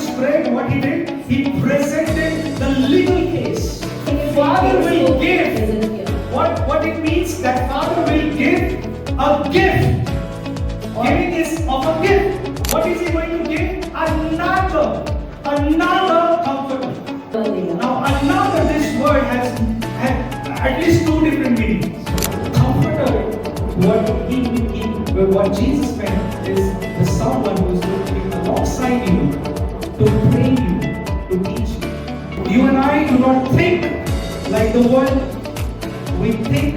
Spirit, what he did, he presented the legal case. Father will give. What it means that Father will give a gift. Giving is of a gift. What is he going to give? Another comforter. Now another, this word has at least two different meanings. Comforter, what Jesus meant is the someone who is going to be alongside you, to train you, to teach you. You and I do not think like the world. We think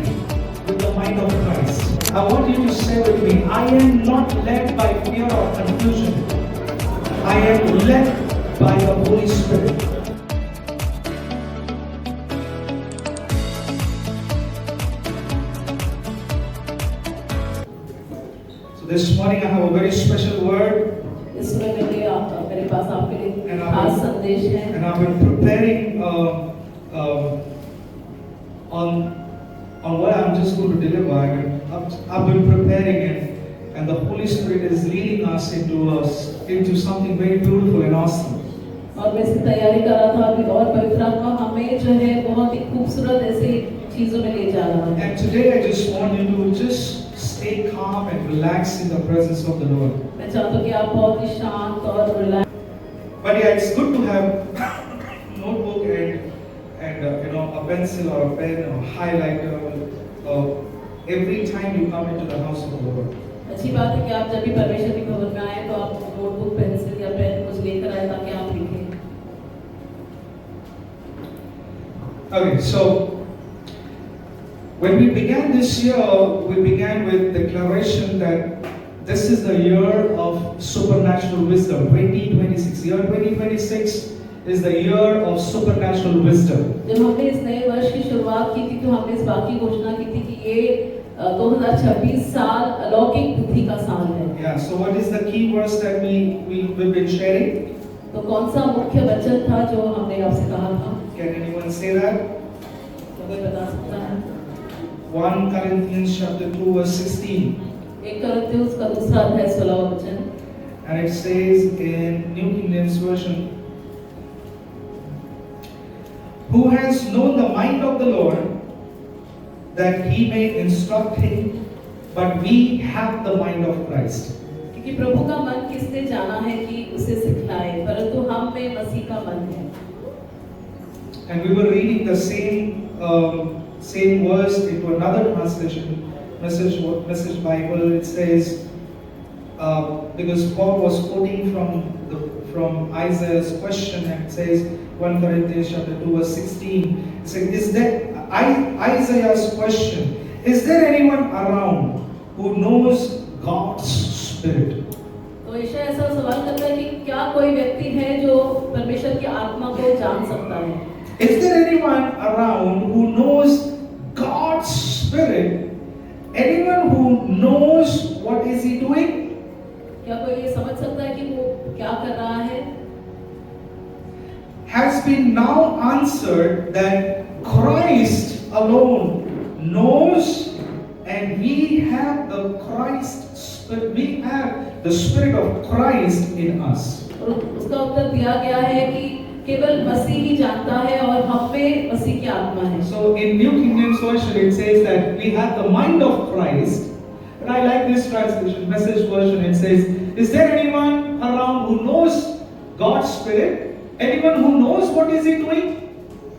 with the mind of Christ. I want you to say with me, I am not led by fear or confusion. I am led by the Holy Spirit. So this morning I have a very special word. And I've been preparing on what I'm just going to deliver. I've been preparing and the Holy Spirit is leading us into something very beautiful and awesome. और मैं इसकी तैयारी कर रहा था अभी और पवित्र आत्मा हमें जो है बहुत ही खूबसूरत ऐसी चीजों में ले जा रहा है. And today I just want you to just stay calm and relax in the presence of the Lord. मैं चाहता हूँ कि आप बहुत ही शांत और relax. But yeah, it's good to have notebook and a pencil or a pen or highlighter every time you come into the house of the Lord. अच्छी बात है कि आप जब भी परमेश्वर की भवन में आए तो आप नोटबुक पेंसिल या पेन कुछ लेकर आए ताकि आप लिखें. Okay, so when we began this year, we began with declaration that this is the year of supernatural wisdom. 2026, year 2026 is the year of supernatural wisdom. जब हमने इस नए वर्ष की शुरुआत की थी तो हमने इस बात की घोषणा की थी कि ये 2026 साल अलौकिक बुद्धि का साल है. Yeah, so what is the key verse that we've been sharing? तो कौन सा मुख्य वचन था जो हमने आपसे कहा था? Can anyone say that? कोई बता सकता है? 1 Corinthians chapter 2 verse 16. 1 Corinthians का दूसरा अध्याय 16वां वचन. And it says in New King James Version, who has known the mind of the Lord, that he may instruct him, but we have the mind of Christ. क्योंकि प्रभु का मन किसने जाना है कि उसे सिखलाए, परंतु हम में मसीह का मन है. And we were reading the same verse into another translation, Message Bible. It says because Paul was quoting from Isaiah's question, and it says 1 Corinthians chapter 2 verse 16. It says, is that Isaiah's question? Is there anyone around who knows God's Spirit? तो यशायाह ऐसा सवाल करता है कि क्या कोई व्यक्ति है जो परमेश्वर की आत्मा को जान सकता है? Is there anyone around who knows God's Spirit? Anyone who knows what is he doing? क्या कोई ये समझ सकता है कि वो क्या कर रहा है? Has been now answered that Christ alone knows, and we have the Christ Spirit. We have the Spirit of Christ in us. और उसका उत्तर दिया गया है कि केवल मसीह ही जानता है और हम में मसीह की आत्मा है. So in New King James Version it says that we have the mind of Christ. And I like this translation, Message Version. It says, is there anyone around who knows God's Spirit? Anyone who knows what is he doing?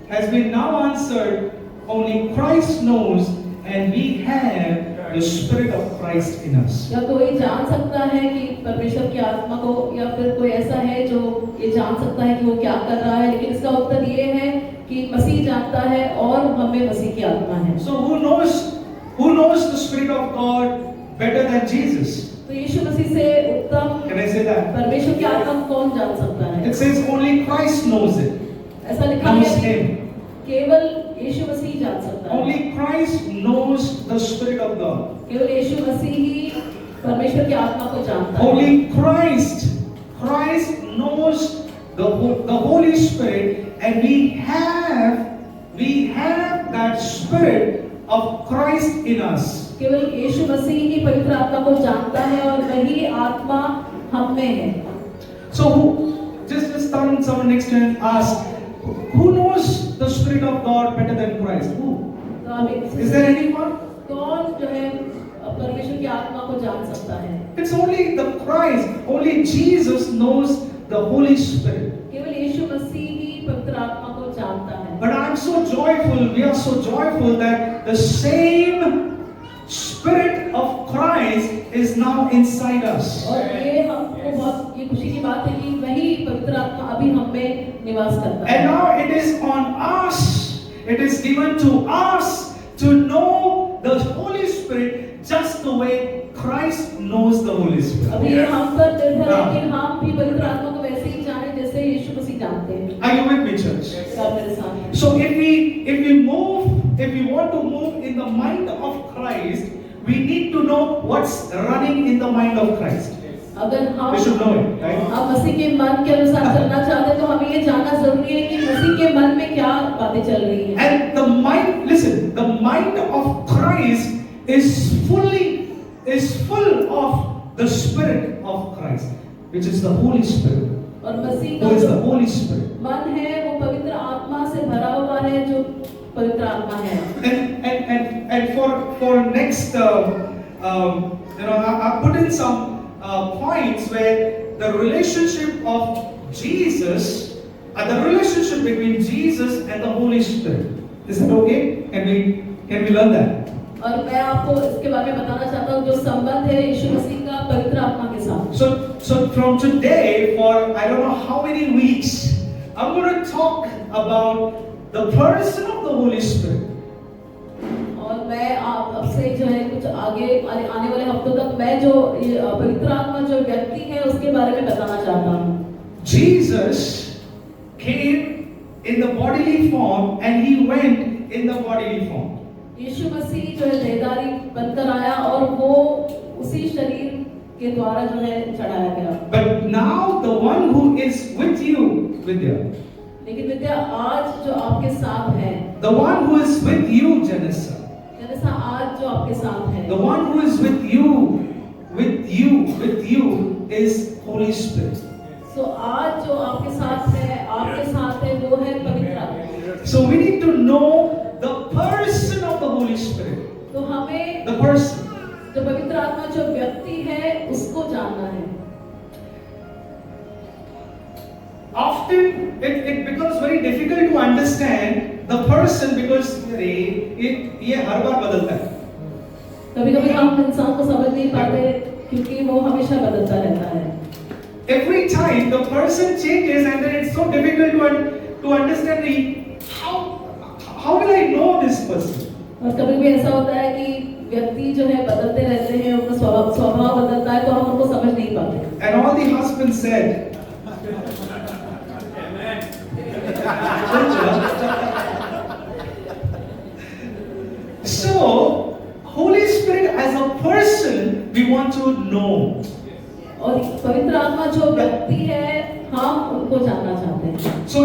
Has been now answered. Only Christ knows, and we have the Spirit of Christ in us. या कोई जान सकता है कि परमेश्वर की आत्मा को, या फिर कोई ऐसा है जो ये जान सकता है कि वो क्या कर रहा है, लेकिन इसका उत्तर ये है कि मसीह जानता है और हमें मसीह की आत्मा है. So who knows the Spirit of God better than Jesus? तो यीशु मसीह से उत्तम Can I say that? परमेश्वर की आत्मा को कौन जान सकता है? It says only Christ knows it. ऐसा लिखा Knows है him. केवल यीशु मसीह जान सकता है. Only Christ knows the Spirit of God. केवल यीशु मसीह ही परमेश्वर की आत्मा को जानता है. Only Christ knows the Holy Spirit, and we have that Spirit of Christ in us. केवल यीशु मसीह ही पवित्र आत्मा को जानता है और वही आत्मा हम में है. So just someone next to him and ask, who knows the Spirit of God better than Christ? Who? तो आप एक Is there anyone? कौन जो है परमेश्वर की आत्मा को जान सकता है? It's only the Christ, only Jesus knows the Holy Spirit. केवल यीशु मसीह ही पवित्र आत्मा को जानता है। But I'm so joyful, we are so joyful that the same Spirit of Christ is now inside us. और ये हमको बहुत ये खुशी की बात है कि वही पवित्र आत्मा अभी हम में निवास करता है। And now it is on us, it is given to us to know the Holy Spirit just the way Christ knows the Holy Spirit. अभी ये हम पर निर्भर है कि हम भी पवित्र आत्मा को वैसे ही जाने जैसे यीशु मसीह जानते हैं। Are you with me, church? आप मेरे साथ हैं। So if we want to move in the mind of Christ, we need to know what's running in the mind of Christ. अगर हम We should know it, right? आप मसीह के मन के अनुसार चलना चाहते हैं तो हमें ये जानना जरूरी है कि मसीह के मन में क्या बातें चल रही हैं। And the mind, listen, the mind of Christ is full of the Spirit of Christ, which is the Holy Spirit. और मसीह Who का is जो the Holy Spirit? मन है वो पवित्र आत्मा से भरा हुआ है जो पवित्र आत्मा है। And for next, I put in some points where the relationship of Jesus, the relationship between Jesus and the Holy Spirit. Is that okay? Can we learn that? और मैं आपको इसके बारे में बताना चाहता हूँ जो संबंध है यीशु मसीह का पवित्र आत्मा के साथ। So from today, for I don't know how many weeks, I'm going to talk about the person of the Holy Spirit. और मैं अब से जो है कुछ आगे आने वाले हफ्तों तक मैं जो पवित्र आत्मा जो व्यक्ति है उसके बारे में बताना चाहता हूँ। Jesus came in the bodily form and he went in the bodily form. यीशु मसीह जो है देहधारी बनकर आया और वो उसी शरीर के द्वारा जो है चढ़ाया गया। But now the one who is with you, Vidya, लेकिन विद्या आज जो आपके साथ है, the one who is with you, Janessa, जैसा आज जो आपके साथ है, the one who is with you is Holy Spirit. सो आज जो आपके साथ है वो है पवित्र आत्मा। So we need to know the person of the Holy Spirit. तो हमें The person. जो पवित्र आत्मा जो व्यक्ति है उसको जानना है। Often it becomes very difficult to understand the person because ये हर बार बदलता है। कभी-कभी हम इंसान को समझ नहीं पाते क्योंकि वो हमेशा बदलता रहता है। Every time the person changes and then it's so difficult to understand how will I know this person? और कभी-कभी ऐसा होता है कि व्यक्ति जो है बदलते रहते हैं, उनका स्वभाव बदलता है तो हम उनको समझ नहीं पाते। And all the husbands said, so Holy Spirit as a person we want to know. और पवित्र आत्मा जो व्यक्ति है हम उनको जानना चाहते हैं। So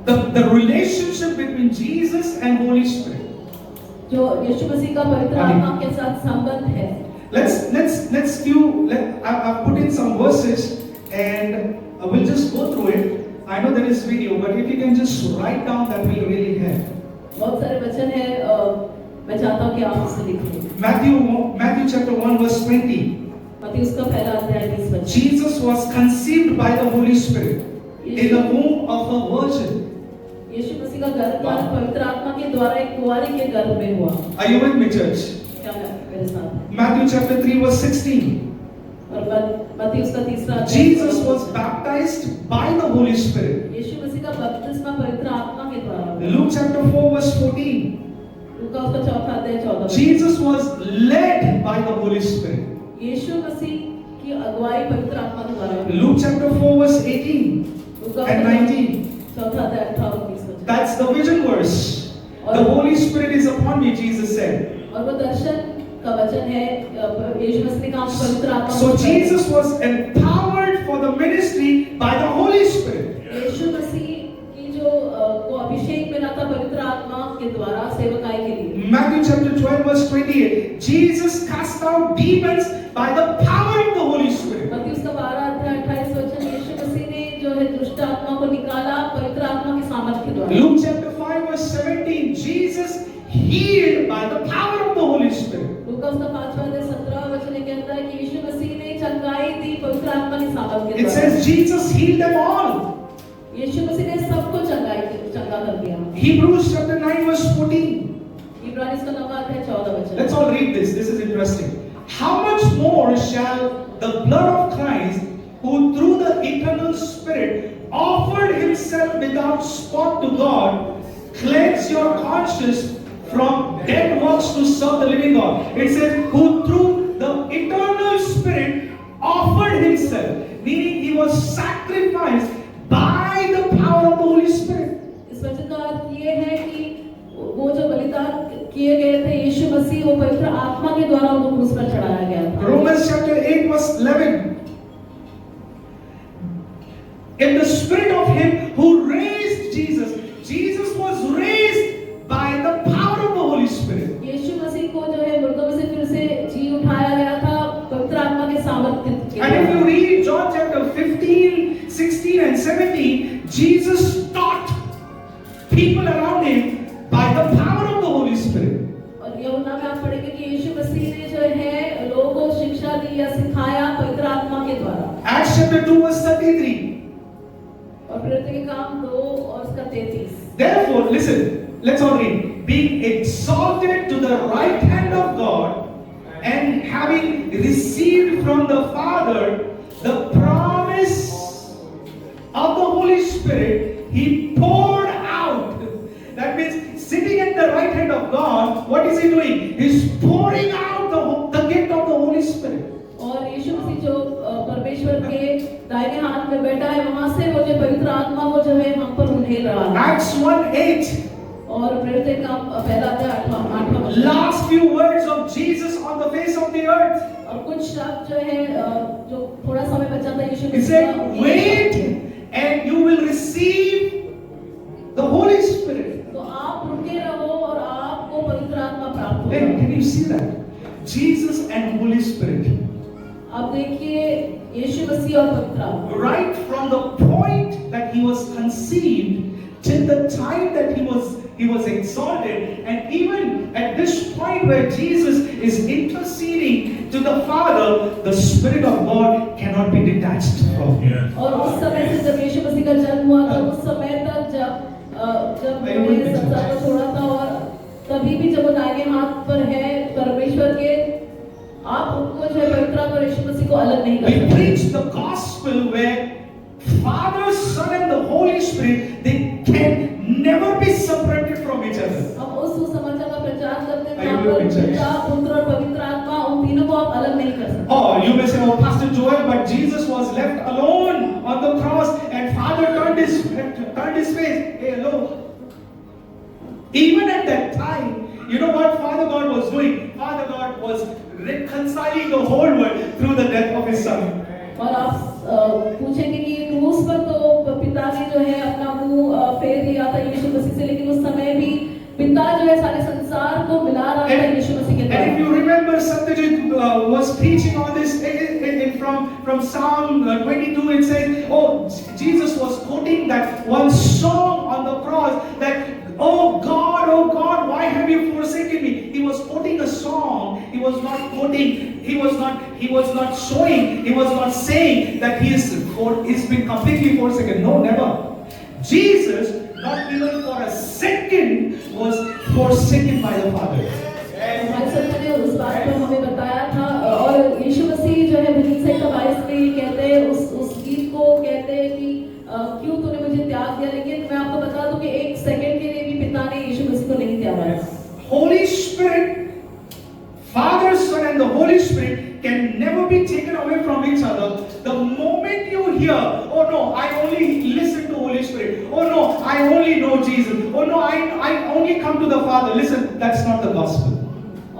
the relationship between Jesus and Holy Spirit. जो यीशु मसीह का पवित्र आत्मा के साथ संबंध है। I've put in some verses and we'll just go through it. I know there is video, but if you can just write down, that will really help. बहुत सारे वचन है, मैं चाहता हूँ कि आप इसे लिखें। Matthew chapter 1 verse 20. मत्ती उसका पहला अध्याय 20 वचन। Jesus was conceived by the Holy Spirit in the womb of a virgin. यीशु मसीह का गर्भधारण पवित्र आत्मा के द्वारा एक कुंवारी के गर्भ में हुआ। Are you with me, church? क्या मेरे साथ? Matthew chapter 3 verse 16. और मत्ती उसका तीसरा अध्याय। Jesus was baptized by the Holy Spirit. यीशु मसीह का बपतिस्मा पवित्र आत्मा के द्वारा हुआ। Luke chapter 4 verse 14. लूका उसका चौथा अध्याय 14। Jesus was led by the Holy Spirit. यीशु मसीह की अगुवाई पवित्र आत्मा के द्वारा हुई। Luke chapter 4 verse 18 and 19. चौथा अध्याय 18 और 20 वचन। That's the vision verse. The Holy Spirit is upon me, Jesus said. और वो दर्शन का वचन है, यीशु मसीह ने कहा पवित्र आत्मा। So Jesus was empowered for the ministry by the Holy Spirit. यीशु मसीह की जो को अभिषेक मिला था पवित्र आत्मा के द्वारा सेवकाई के लिए। Matthew chapter 12 verse 28. Jesus cast out demons by the power of the Holy Spirit. मत्ती उसका 12 अध्याय 28 वचन, यीशु मसीह ने जो है दुष्ट द्वारा। Luke chapter 5 verse 17, Jesus healed by the power of the Holy Spirit. लूका उसका 5वां अध्याय 17वां वचन ये कहता है कि यीशु मसीह ने चंगाई दी पवित्र आत्मा की सामर्थ के It द्वारा। says Jesus healed them all. यीशु मसीह ने सबको चंगा कर दिया। Hebrews chapter 9 verse 14. इब्रानी उसका 9वां अध्याय 14 वचन। Let's all read this. This is interesting. How much more shall the blood of Christ, who through the eternal Spirit offered himself without spot to God, cleanse your conscience from dead works to serve the living God? It says, who through the eternal Spirit offered himself, meaning he was sacrificed by the power of the Holy Spirit. इस वचन का अर्थ ये है कि वो जो बलिदान किए गए थे यीशु मसीह, वो पवित्र आत्मा के द्वारा उनको क्रूस पर चढ़ाया गया था। Romans chapter 8 verse 11. In the spirit of him who raised Jesus, Jesus was raised by the power of the Holy Spirit. यीशु मसीह को जो है मुर्दों में से फिर से जी उठाया गया था पवित्र आत्मा के सामर्थ्य के And if द्वारा। you read John chapter 15, 16 and 17, Jesus taught people around him by the power of the Holy Spirit. और यूहन्ना में आप पढ़ेंगे कि यीशु मसीह ने जो है लोगों को शिक्षा दी या सिखाया पवित्र आत्मा के द्वारा। Acts chapter 2 verse 33. और प्रेरितों के काम 2 और उसका 33। Therefore, listen, let's all read. Being exalted to the right hand of God, and having received from the Father the promise of the Holy Spirit, he poured out. That means sitting at the right hand of God, what is he doing? He's pouring out the gift of the Holy Spirit. और यीशु मसीह जो परमेश्वर के दाहिने हाथ में बैठा है, वहां से वो जो पवित्र आत्मा वो जो है हम पर उंडेल रहा है। Acts 1:8. और प्रेरितों का पहला अध्याय 8वां वचन। Last few words of Jesus on the face of the earth. और कुछ शब्द जो है जो थोड़ा समय बचा था यीशु He मसीह said, का, wait and you will receive the Holy Spirit. तो आप रुके रहो और आपको पवित्र आत्मा प्राप्त Hey, होगा। can you see that? Jesus and Holy Spirit. अब देखिए यीशु मसीह और पवित्र आत्मा, Right from the point that he was conceived till the time that he was exalted, and even at this point where Jesus is interceding to the Father, the Spirit of God cannot be detached from him. और उस समय से जब यीशु मसीह का जन्म हुआ था उस समय तक जब उन्होंने संसार को छोड़ा था, और तभी भी जब वो दाहिने हाथ पर है परमेश्वर के, आप उनको जो है पवित्र आत्मा और यीशु मसीह को अलग नहीं कर We सकते। preach the gospel where Father, Son and the Holy Spirit, they can never be separated from each other. हम उस सुसमाचार का प्रचार करते हैं Are you जहाँ पर with me, church? पिता, पुत्र और पवित्र आत्मा, उन तीनों को आप अलग नहीं कर सकते। Or you may say, oh, Pastor Joel, but Jesus was left alone on the cross and Father turned his face. Hey, hello. Even at that time, you know what Father God was doing? Father God was reconciling the whole world through the death of his Son. और आप पूछेंगे कि क्रूस पर तो पिता ने जो है अपना मुंह फेर लिया था यीशु मसीह से, लेकिन उस समय भी पिता जो है सारे संसार को मिला रहा था यीशु मसीह के And if द्वारा। you remember, Satyajit was preaching on this from Psalm 22. It says, oh, Jesus was quoting that one song on the cross that, oh God, why have you forsaken me? He was quoting a song. He was not quoting. He was not showing. He was not saying that he's been completely forsaken. No, never. Jesus, not even for a second, was forsaken by the Father. हमारे सत्य ने उस बात को हमें बताया था, और यीशु मसीह जो है भजन संहिता 22 में ये कहते हैं, उस गीत को कहते हैं कि क्यों तूने मुझे त्याग दिया, लेकिन मैं आपको बता दूं कि एक सेकंड के लिए भी पिता ने यीशु मसीह को नहीं त्यागा। Holy Spirit, Father, Son and the Holy Spirit can never be taken away from each other. The moment you hear, oh no, I only listen to Holy Spirit. Oh no, I only know Jesus. Oh no, I only come to the Father. Listen, that's not the gospel.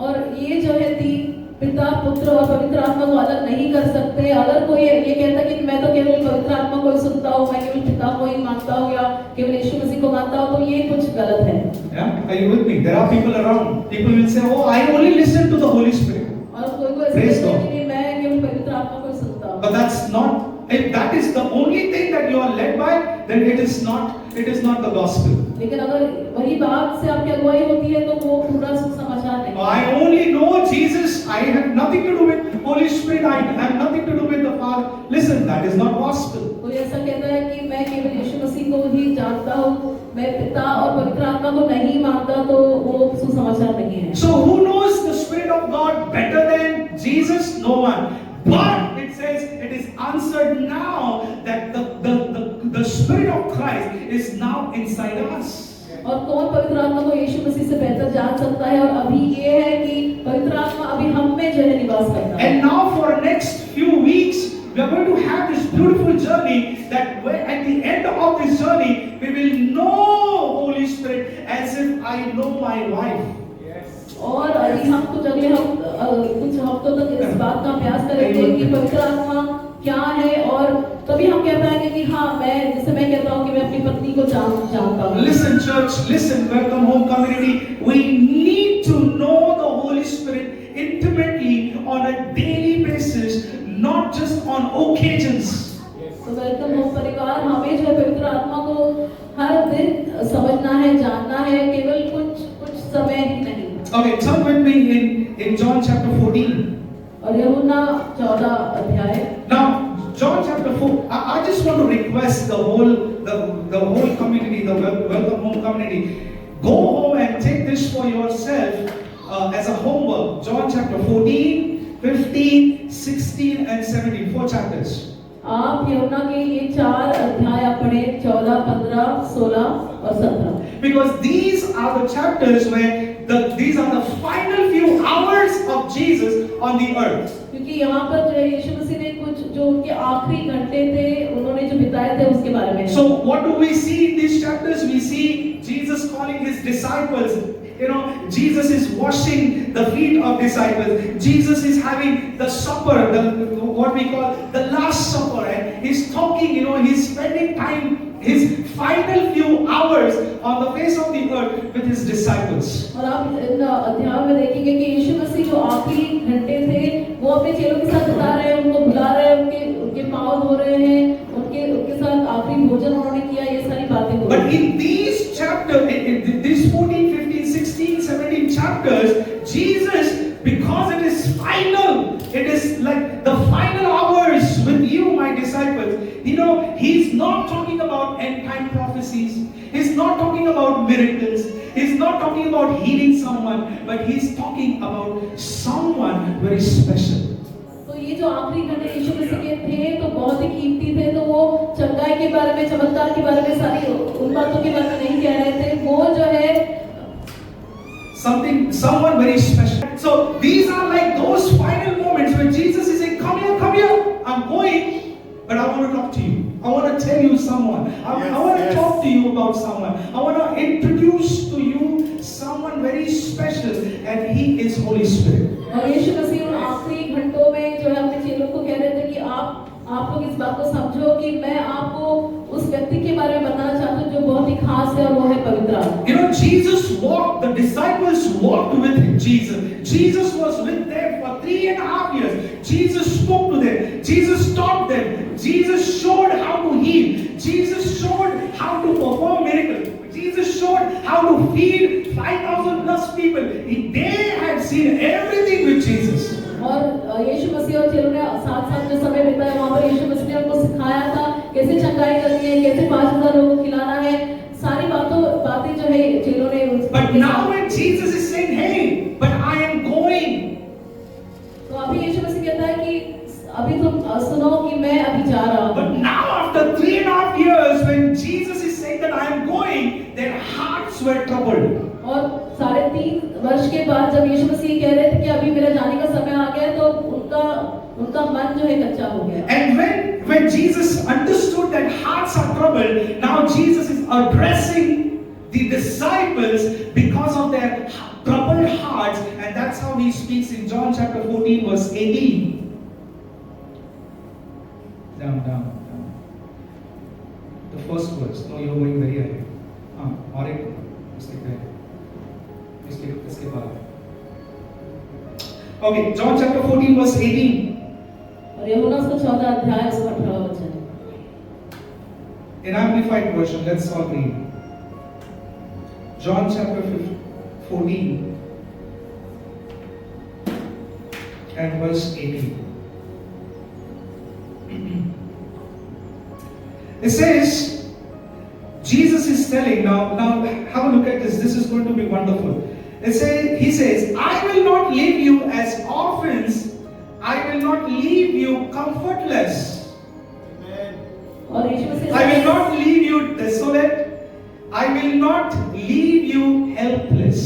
और ये जो है तीन, पिता, पुत्र और पवित्र आत्मा को अलग नहीं कर सकते। अगर कोई ये कहता कि मैं तो केवल पवित्र आत्मा को ही सुनता हूँ, मैं केवल पिता को ही मानता हूँ या केवल यीशु मसीह को मानता हूँ, तो ये कुछ गलत है। Yeah, are you with me? There are people around. People will say, oh, I only listen to the Holy Spirit. और कोई को ऐसे Praise कहता God. है कि मैं केवल पवित्र आत्मा को ही सुनता हूँ। But that's not if that is the only thing that you are led by, then it is not the gospel. लेकिन अगर वही बात से आपकी अगुवाई होती है तो वो पूरा सुसमाचार नहीं। I only know Jesus. I have nothing to do with Holy Spirit. I have nothing to do with the Father. Listen, that is not gospel. कोई ऐसा कहता है कि मैं केवल यीशु मसीह को ही जानता हूँ, मैं पिता और पवित्र आत्मा को नहीं मानता, तो वो सुसमाचार नहीं है। So who knows the Spirit of God better than Jesus? No one. But it says it is answered now that the Spirit of Christ is now inside us. और कौन पवित्र आत्मा को यीशु मसीह से बेहतर जान सकता है, और अभी ये है कि पवित्र आत्मा अभी हम में जो है निवास करता है। And now for next few weeks we are going to have this beautiful journey that at the end of this journey we will know Holy Spirit as if I know my wife. और अभी हम कुछ कुछ हफ्तों तक इस बात का अभ्यास करेंगे कि पवित्र आत्मा क्या है, और तभी हम कह पाएंगे कि हाँ, जैसे मैं कहता हूँ कि मैं अपनी पत्नी को जानता हूँ। Listen church, listen, Welcome Home community, we need to know the Holy Spirit intimately on a daily basis, not just on occasions. तो वेलकम होम परिवार, हमें जो है पवित्र आत्मा को हर दिन समझना है, जानना है, केवल कुछ समय ही नहीं। Okay, turn with me in John chapter 14. और यूहन्ना 14 अध्याय। Now, John chapter 4. I just want to request the whole community, the Welcome Home community, go home and take this for yourself as a homework. John chapter 14, 15, 16, and 17. 4 chapters. आप यूहन्ना के ये 4 अध्याय आप पढ़ें, 14, 15, 16 और 17। Because these are the chapters where these are the final few hours of Jesus on the earth. क्योंकि यहाँ पर जो है यीशु मसीह ने कुछ जो उनके आखिरी घंटे थे, उन्होंने जो बिताए थे उसके बारे में। So what do we see in these chapters? We see Jesus calling his disciples. You know, Jesus is washing the feet of disciples. Jesus is having the supper, what we call the Last Supper, and he's talking. You know, he's spending time, his final few hours on the face of the earth with his disciples. और आप इन अध्यायों में देखेंगे कि यीशु मसीह जो आखिरी घंटे थे वो अपने चेलों के साथ बिता रहे हैं, उनको बुला रहे हैं, उनके पाँव धो रहे हैं, उनके साथ आखिरी भोजन उन्होंने किया, ये सारी बातें हो रही हैं। But in these chapters, in these 14, 15, 16, 17 chapters, Jesus, because it is final, it is like the final hours with you, my disciples. You know, he's not talking about end time prophecies. He's not talking about miracles. He's not talking about healing someone, but he's talking about someone very special. तो ये जो आखिरी घंटे यीशु मसीह के थे तो बहुत ही कीमती थे, तो वो चंगाई के बारे में, चमत्कार के बारे में, सारी उन बातों के बारे में नहीं कह रहे थे, वो जो है someone very special. So these are like those final moments when Jesus is saying, come here, I'm going, but I want to talk to you. I want to tell you someone. I want to talk to you about someone. I want to introduce to you someone very special, and he is Holy Spirit. और यीशु मसीह उन आखिरी घंटों में जो है अपने चेलों को कह रहे थे कि आप लोग इस बात को समझो कि मैं आपको उस व्यक्ति के बारे में बताना चाहता हूँ जो बहुत ही खास है, और वो है पवित्र आत्मा। You know, Jesus walked, the disciples walked with Jesus. Jesus was with them for 3.5 years. Jesus spoke to them. Jesus taught them. Jesus showed how to heal. Jesus showed how to perform miracles. Jesus showed how to feed 5,000 plus people. They had seen everything with Jesus. और यीशु मसीह और चेलों ने साथ जो समय बिताया वहाँ पर यीशु मसीह ने उनको सिखाया था कैसे चंगाई करनी है, कैसे 5,000 लोगों को खिलाना है, सारी बातें जो है चेलों ने उनको। But now when Jesus is saying, hey, but I am going. तो अभी यीशु मसीह कहता है कि अभी तुम सुनो कि मैं अभी जा रहा हूँ। But now after 3.5 years, when Jesus is saying that I am going, their hearts were troubled. और 3.5 वर्ष के बाद जब यीशु मसीह कह रहे थे कि अभी मेरा जाने का समय आ गया, तो उनका मन जो है कच्चा हो गया। And when Jesus understood that hearts are troubled, now Jesus is addressing the disciples because of their troubled hearts, and that's how he speaks in John chapter 14 verse 18. Down. The first verse. No, you're going very ahead. Or it. इसके बाद. Okay, John chapter 14 verse 18. और यूहन्ना उसका 14 अध्याय उसका 18 वचन। In Amplified version, let's all read. John chapter 14 and verse 18. It says, Jesus is telling, now have a look at this. This is going to be wonderful. He says, I will not leave you as orphans. I will not leave you comfortless. और यीशु मसीह I will not leave you desolate. I will not leave you helpless.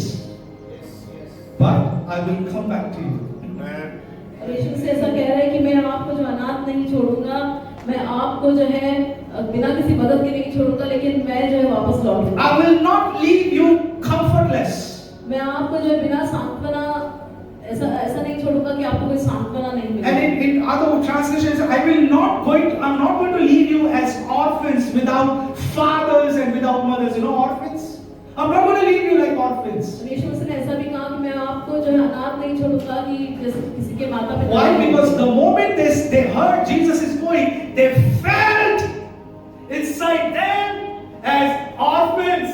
But I will come back to you. और यीशु मसीह ऐसा कह रहा है कि मैं आपको जो अनाथ नहीं छोड़ूंगा, मैं आपको जो है बिना किसी मदद के नहीं छोड़ूंगा, लेकिन मैं जो है वापस लौटूंगा। I will not leave you comfortless. मैं आपको जो है बिना सांत्वना ऐसा नहीं छोड़ूंगा कि आपको कोई सांत्वना नहीं मिलेगा। And in other translations, I'm not going to leave you as orphans without fathers and without mothers. You know orphans? I'm not going to leave you like orphans. यीशु मसीह ने ऐसा भी कहा कि मैं आपको जो है अनाथ नहीं छोड़ूंगा कि जैसे किसी के माता पिता। Why? Because the moment they heard Jesus is going, they felt inside them as orphans.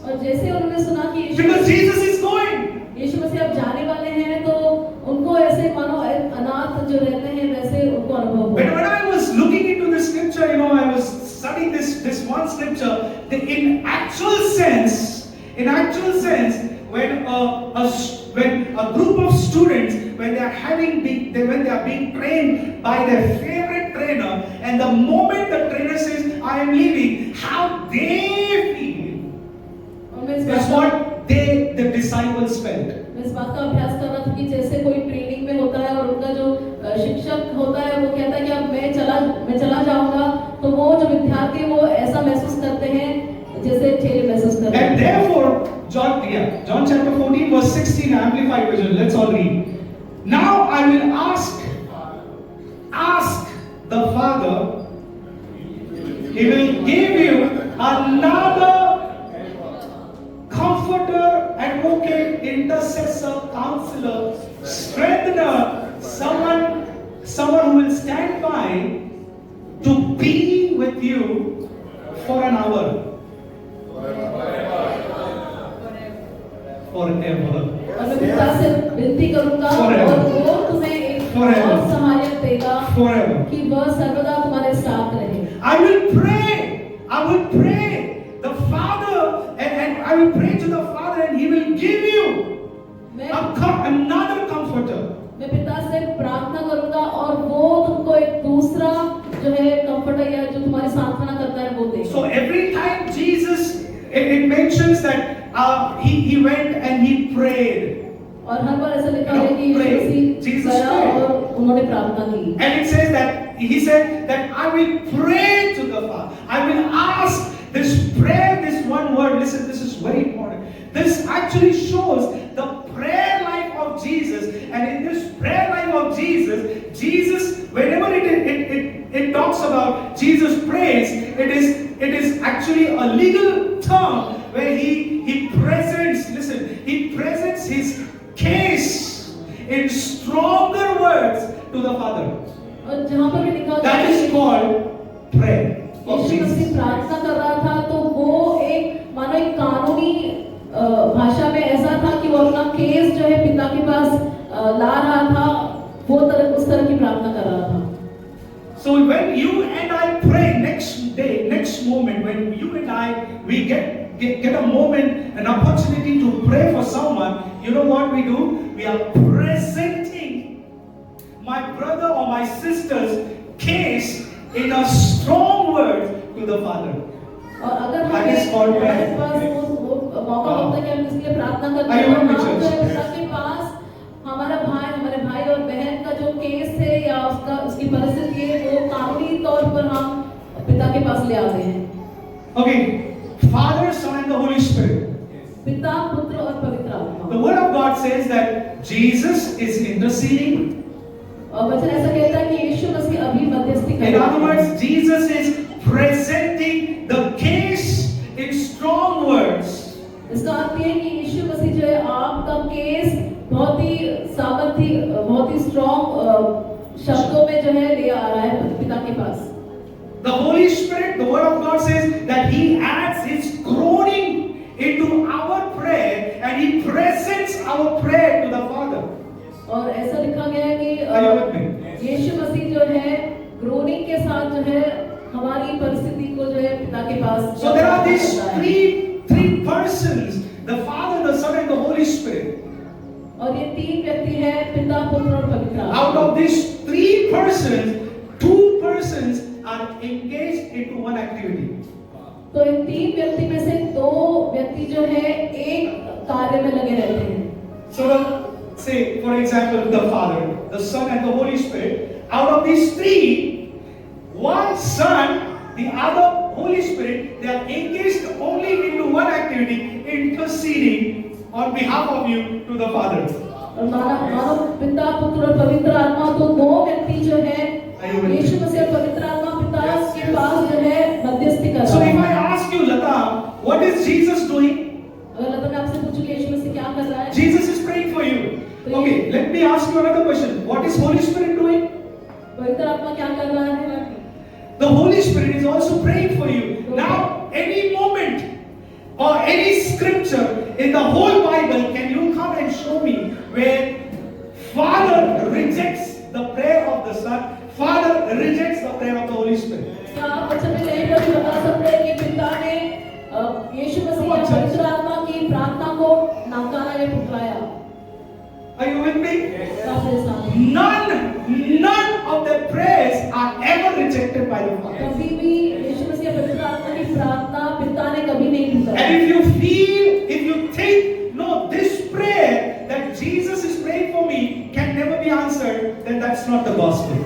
और जैसे उन्होंने सुना कि Because Jesus is going. यीशु मसीह अब जाने वाले हैं, तो उनको ऐसे मानो अनाथ जो रहते हैं वैसे उनको अनुभव हुआ। When I was looking into this scripture, I was studying this one scripture. In actual sense, when a group of students, when they are being trained by their favorite trainer, and the moment the trainer says, "I am leaving," how they feel. That's what the disciples felt. मैं इस बात का अभ्यास कर रहा था कि जैसे कोई ट्रेनिंग में होता है और उनका जो शिक्षक होता है वो कहता है कि अब मैं चला जाऊंगा, तो वो जो विद्यार्थी वो ऐसा महसूस करते हैं जैसे चेले महसूस करते हैं। And therefore, John chapter 14 verse 16 Amplified version. Let's all read. Now I will ask the Father. He will give you another Comforter, Advocate, Intercessor, Counselor, Strengthener, someone who will stand by to be with you for an hour. Forever. और मैं पिता से विनती करूंगा और वो तुम्हें एक और सहायक देगा कि वह सर्वदा तुम्हारे साथ रहे। I will pray the Father and I will pray to the Father and He will give you another Comforter. मैं पिता से प्रार्थना करूंगा और वो तुमको एक दूसरा जो है कंफर्टर या जो तुम्हारी सांत्वना करता है वो देगा। So every time Jesus, it mentions that he went and he prayed. और हर बार ऐसा लिखा है कि यीशु गया और उन्होंने प्रार्थना की। And it says that he said that I will pray to the Father. I will ask this prayer, this one word. Listen, this is very important. This actually shows the prayer life of Jesus, and in this prayer life of Jesus, whenever it talks about Jesus prays, it is actually a legal term where he presents his case in stronger words to the Father. और जहाँ पर भी लिखा होता That is called prayer. यीशु मसीह प्रार्थना कर रहा था, तो वो एक मानो एक कानूनी भाषा में ऐसा था कि वो अपना केस जो है पिता के पास ला रहा था, वो उस तरह की प्रार्थना कर रहा था। So when you and I pray next moment, when you and I we get a moment, an opportunity to pray for someone, you know what we do? We are presenting my brother or my sister's case in a strong word to the Father. और अगर हमारे पास वो मौका होता है कि हम इसके लिए प्रार्थना करते हैं, हम जो है पिता के पास हमारे भाई और बहन का जो केस है या उसकी परिस्थिति है, वो कानूनी तौर पर हम पिता के पास ले आते हैं। Okay, Father, Son, and the Holy Spirit. पिता, पुत्र और पवित्र आत्मा। The Word of God says that Jesus is interceding. और वचन ऐसा कहता है कि यीशु मसीह अभी मध्यस्थी कर रहा है। In other words, Jesus is presenting the case in strong words. इसका अर्थ ये है कि यीशु मसीह जो है आपका केस बहुत ही स्ट्रॉन्ग शब्दों में जो है ले The Holy Spirit, the Word of God says that He adds His groaning into our prayer and He presents our prayer to the Father. और ऐसा लिखा गया है Are you with me? कि यीशु मसीह जो है ग्रोनिंग के साथ जो है हमारी परिस्थिति को जो है पिता के पास So there are these three persons, the Father, the Son and the Holy Spirit. और ये तीन व्यक्ति हैं, पिता, पुत्र और पवित्र आत्मा। Out of these three persons, two persons are engaged into one activity. तो इन तीन व्यक्ति में से दो व्यक्ति जो है एक कार्य में लगे रहते हैं। So say for example the Father, the Son and the Holy Spirit. Out of these three, one Son, the other Holy Spirit, they are engaged only into one activity, interceding on behalf of you to the Father. और मानव पिता, पुत्र और पवित्र आत्मा, तो दो व्यक्ति जो है यीशु मसीह और पवित्र आत्मा पिता के पास जो है मध्यस्थी कर रहे हैं। So if I ask you, Lata, what is Jesus doing? अगर लता मैं आपसे पूछूं कि यीशु मसीह क्या कर रहा है? Jesus is praying for you. Okay, let me ask you another question. What is Holy Spirit doing? पवित्र आत्मा क्या कर रहा है? The Holy Spirit is also praying for you. Now, any moment or any scripture in the whole Bible, can you come and show me where Father rejects the prayer of the Son, Father rejects the prayer of the Holy Spirit? क्या आप अच्छा में कहीं पर भी बता सकते हैं कि पिता ने यीशु मसीह और पवित्र आत्मा की प्रार्थना को नकारा या ठुकराया? Are you with me? Yes. None of the prayers are ever rejected by the Father. कभी भी यीशु मसीह और पवित्र आत्मा की प्रार्थना पिता ने कभी नहीं ठुकराया। And if you feel, if you think, no, this prayer that Jesus is praying for me can never be answered, then that's not the gospel.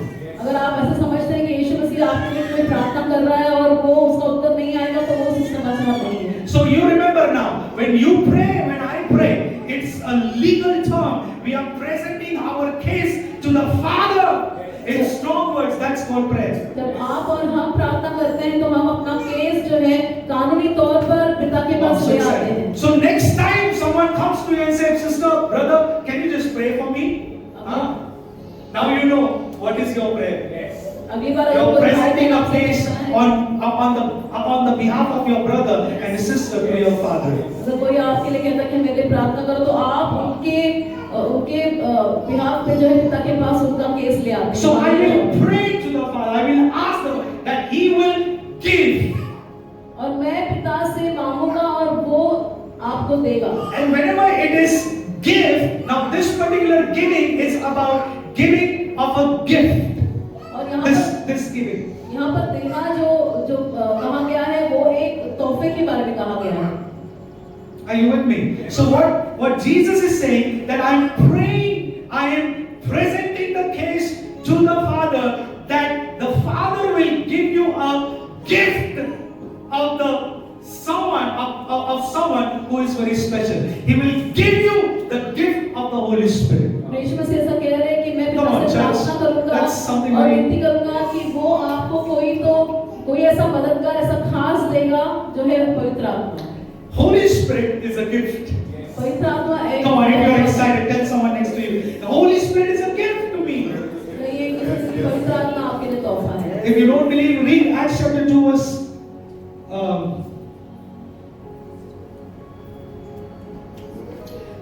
अगर आप ऐसे समझते हैं कि यीशु मसीह आपके लिए कोई प्रार्थना कर रहा है और वो उसका उत्तर नहीं आएगा, तो वो सुसमाचार नहीं है। So you remember now, when you pray, when I pray, it's a legal term. We are presenting our case to the Father in strong words. That's called prayer. जब आप और हम प्रार्थना करते हैं, तो हम अपना केस जो है कानूनी तौर पर पिता के पास ले आते हैं। So next time someone comes to you and says, "Sister, brother, can you just pray for me?" Now you know what is your prayer. अगली बार You're presenting a case upon the behalf of your brother and sister to your Father. अगर कोई आपके लिए कहता है कि मेरे प्रार्थना करो, तो आप उनके बिहाफ पे जो है पिता के पास उनका केस ले आते हैं। So I will pray to the Father. I will ask the Lord that He will give. और मैं पिता से मांगूंगा और वो आपको देगा। And whenever it is give, now this particular giving is about giving of a gift. और This giving. यहाँ पर देना जो कहा गया है, वो एक तोहफे के बारे में कहा गया है। Are you with me? So what Jesus is saying, that I am praying, I am presenting the case to the Father, that the Father will give you a gift of someone who is very special. He will give you the gift of the Holy Spirit. यीशु मसीह ऐसा कह रहे हैं कि मैं पिता से प्रार्थना करूंगा और विनती करूंगा कि वो आपको कोई ऐसा मददगार, ऐसा खास देगा जो है पवित्र आत्मा। Holy Spirit is a gift. पवित्र आत्मा एक। Come on, if you are excited, tell someone next to you. The Holy Spirit is a gift to me. ये पवित्र आत्मा आपके लिए तोहफा है। If you don't believe, read Acts chapter 2 verse.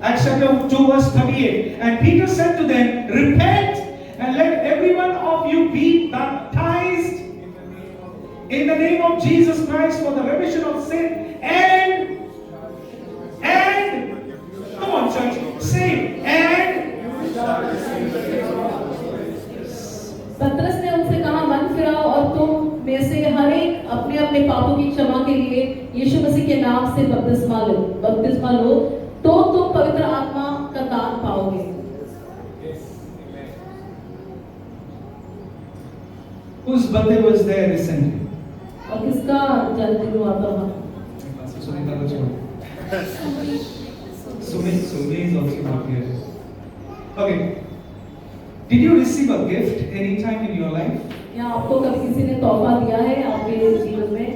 Acts chapter 2 verse 38. And Peter said to them, "Repent and let every one of you be baptized in the name of Jesus Christ for the remission of sin, and come on church, say पतरस ने उनसे कहा, मन फिराओ और तुम में से हर एक अपने अपने पापों की क्षमा के लिए यीशु मसीह के नाम से बपतिस्मा लो, तो तुम पवित्र आत्मा का दान पाओगे। Whose birthday was there recently? और किसका जन्मदिन हुआ था? Sunita was born. Sumi is also not here. Okay. Did you receive a gift any time in your life? या आपको कभी किसी ने तोहफा दिया है आपके जीवन में?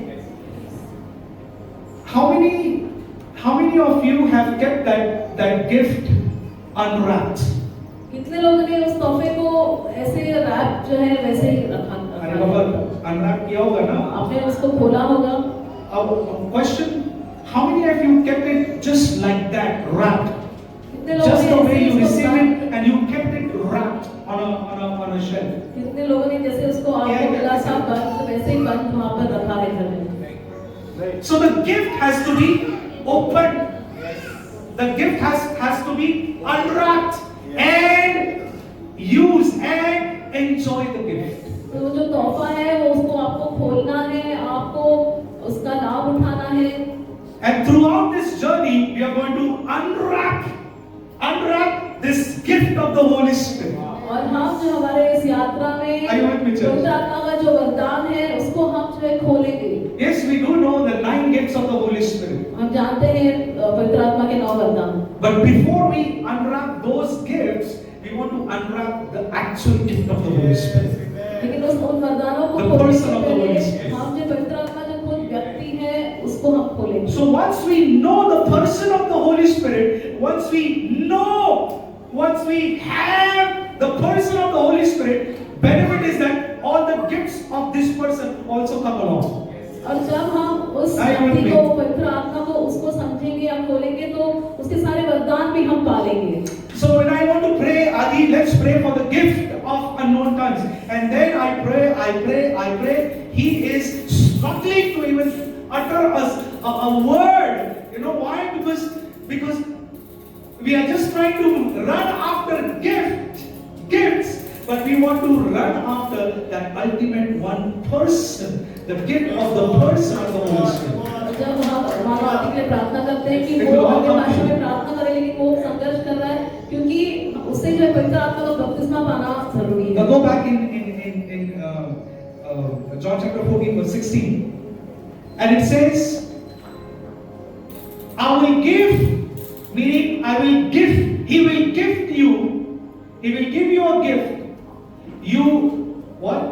How many of you have kept that gift unwrapped? कितने लोगों ने उस तोहफे को ऐसे रैप जो है वैसे ही रखा? अनरैप किया होगा ना? आपने उसको खोला होगा। Question: how many of you kept it just like that, wrapped? कितने लोगों Just ने the ऐसे way ही you उसको receive बंद- it, and you kept it wrapped on a shelf. कितने लोगों ने जैसे उसको आपको मिला था बंद, वैसे ही बंद वहाँ पर रखा है घर में। So the gift has to be opened. The gift has to be unwrapped and used and enjoy the gift. तो जो तोहफा है वो उसको आपको खोलना है, आपको उसका लाभ उठाना है। And throughout this journey, we are going to unwrap this gift of the Holy Spirit. और हम जो हमारे इस यात्रा में Are you with me, church? पवित्र आत्मा का जो वरदान है उसको हम जो है खोलेंगे। Yes, we do know the 9 gifts of the Holy Spirit. हम जानते हैं पवित्र आत्मा के 9 वरदान। But before we unwrap those gifts, we want to unwrap the actual gift of the Holy Spirit. लेकिन उन वरदानों को The खोलने person से of the Holy पहले Spirit. हम जो पवित्र आत्मा जो खुद व्यक्ति है उसको हम खोलेंगे। So once we know the person of the Holy Spirit, once we have the person of the Holy Spirit, benefit is that all the gifts of this person also come along. और जब हम उस व्यक्ति को पवित्र आत्मा को उसको समझेंगे या खोलेंगे तो उसके सारे वरदान भी हम पालेंगे। So when I want to pray, Adi, let's pray for the gift of unknown tongues. And then I pray. He is struggling to even utter a word. You know why? Because we are just trying to run after gifts, but we want to run after that ultimate one person, the gift of the person of the Holy Spirit. जब हम मानवता के लिए प्रार्थना करते हैं कि वो अन्य भाषा में प्रार्थना करे, लेकिन वो संघर्ष कर रहा है क्योंकि उससे जो है पवित्र आत्मा का बपतिस्मा पाना जरूरी है। Now go back in John chapter 14 verse 16, and it says, I will give, meaning I will give, he will gift you, he will give you a gift. You, what?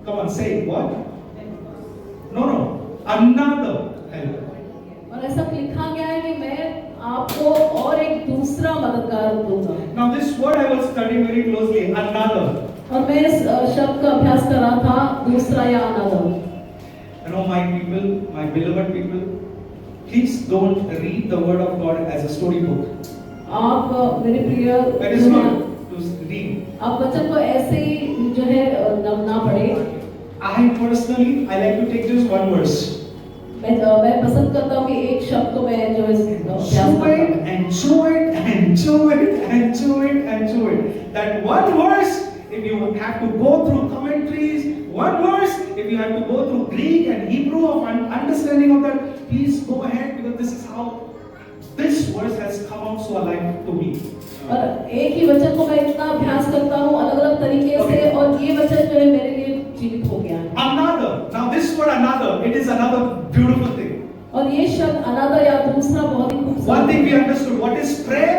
Come on, say it, what? No, another helper. और ऐसा लिखा गया है कि मैं आपको और एक दूसरा मददगार दूंगा। Now this word I was studying very closely, another. और मैं इस शब्द का अभ्यास कर रहा था, दूसरा या another. You know, my people, my beloved people, please don't read the word of God as a storybook. आप मेरे प्रिय That is not to read. आप वचन को ऐसे ही जो है ना पढ़े। I personally, I like to take just one verse. मैं पसंद करता हूँ कि एक शब्द को मैं जो है अभ्यास करता हूँ। And chew it. That one verse, if you have to go through commentaries, one verse, if you have to go through Greek and Hebrew of understanding of that, please go ahead, because this is how this verse has come out so alive to me. और एक ही वचन को मैं इतना अभ्यास करता हूँ अलग-अलग तरीके से, और ये वचन जो है मेरे लिए जीवित हो गया है। Another. Now this word another, it is another beautiful thing. और ये शब्द अनदर या दूसरा बहुत ही खूबसूरत। One thing we understood, what is prayer?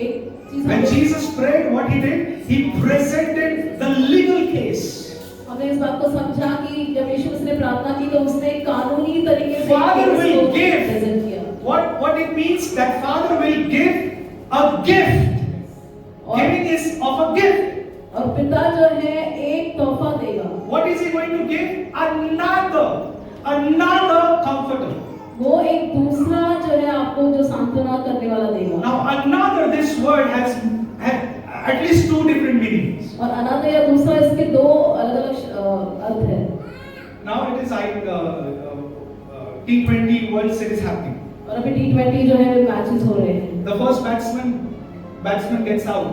एक चीज When Jesus prayed, what he did? He presented the legal case. हमने इस बात को समझा कि जब यीशु मसीह ने प्रार्थना की तो उसने कानूनी तरीके से Father will give. प्रेजेंट किया। What it means that Father will give a gift. Giving is of a gift. और पिता जो है एक तोहफा देगा। What is he going to give? Another comforter. वो एक दूसरा जो है आपको जो सांत्वना करने वाला देगा। Now another, this word has at least 2 different meanings. और अनदर या दूसरा इसके 2 अलग-अलग अर्थ है। Now it is like T20 World Series happening. और अभी T20 जो है मैचेस हो रहे हैं। The first batsman gets out.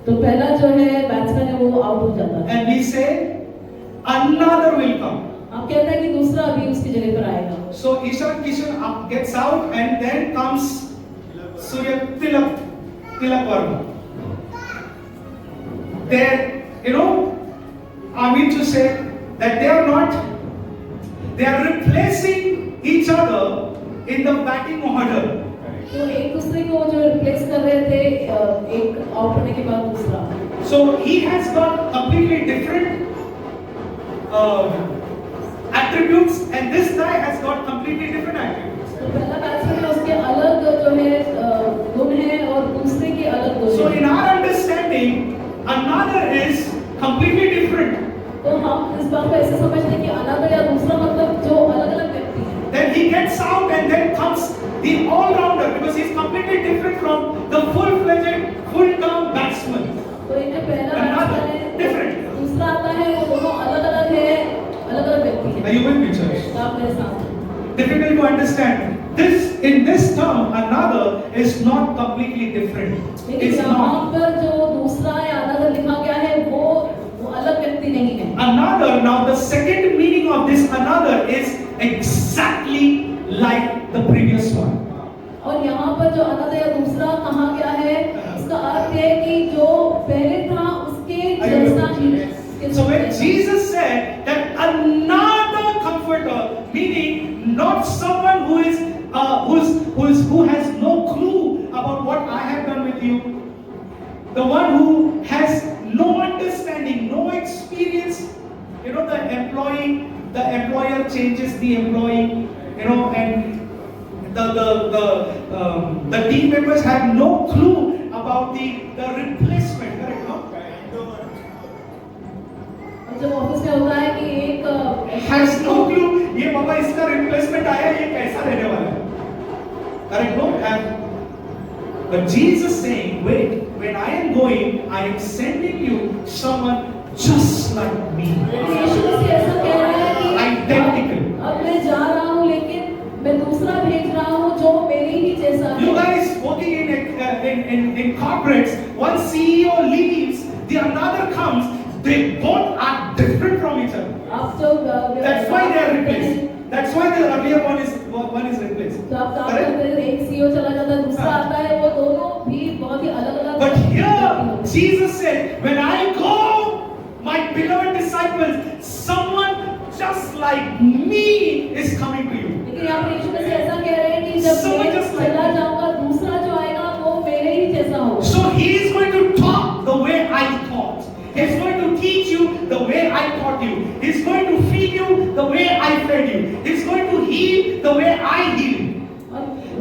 तो पहला जो है बैट्समैन है वो आउट हो जाता है। And we say another will come. आप कहते हैं कि दूसरा अभी उसकी जगह पर आएगा। So Ishan Kishan gets out, and then comes Surya Tilak Varma. I mean to say that they are replacing each other in the batting order. तो एक दूसरे को जो रिप्लेस कर रहे थे, एक आउट होने के बाद दूसरा। So he has got completely different attributes, and this guy has got completely different attributes. तो पहला बैट्समैन है उसके अलग जो है गुण है और दूसरे के अलग गुण So है। in our understanding, another is completely different. तो हम इस बात को ऐसे समझते हैं कि अनादर या दूसरा मतलब जो अलग-अलग व्यक्ति है। Then he gets out and then comes the all-rounder because he's completely different from the full-fledged, full-term batsman. तो इनमें पहला Another, आता है, different. दूसरा आता है, वो दोनों अलग-अलग है, अलग-अलग व्यक्ति Are है। you with me, church? तो आप मेरे साथ हैं। Difficult to understand. In this term, another is not completely different. लेकिन It's यहाँ not. पर जो दूसरा या अनादर लिखा गया है वो अलग व्यक्ति नहीं है। Another, now the second meaning of this another is exactly like the previous one. और यहाँ पर जो अनादर या दूसरा कहा गया है, इसका अर्थ है कि जो पहले था उसके जैसा ही। So when Jesus said that another comforter, meaning not someone who has no clue about what I have done with you, the one who has no understanding, no experience, you know, the employer changes the employee, you know, and the team members have no clue about the replacement, correct? No? जब office में होता है कि एक Has no clue. ये बाबा इसका replacement आया, ये कैसा रहने वाला है? Correct? No? But Jesus saying, wait, when I am going, I am sending you someone just like me. यीशु मसीह ऐसा कह रहा है कि Identical. अब मैं जा रहा हूँ लेकिन मैं दूसरा भेज रहा हूँ जो मेरे ही जैसा You है। guys working in corporates, one CEO leaves, the another comes. They both are different from each other. आप जो That's why they are replaced. That's why the earlier one is replaced. तो आप काम Correct? करते हैं, एक CEO चला जाता है, दूसरा आता है, वो दोनों भी बहुत ही अलग-अलग। But here Jesus said, when I go, my beloved disciples, someone just like me is coming to you. लेकिन यहाँ पर यीशु मसीह ऐसा कह रहे हैं कि जब Someone मैं just like चला जाऊंगा, दूसरा जो आएगा वो मेरे ही जैसा होगा। So he is going to talk the way I taught. He's going to teach you the way I taught you. He's going to feed you the way I fed you. He's going to heal the way I healed.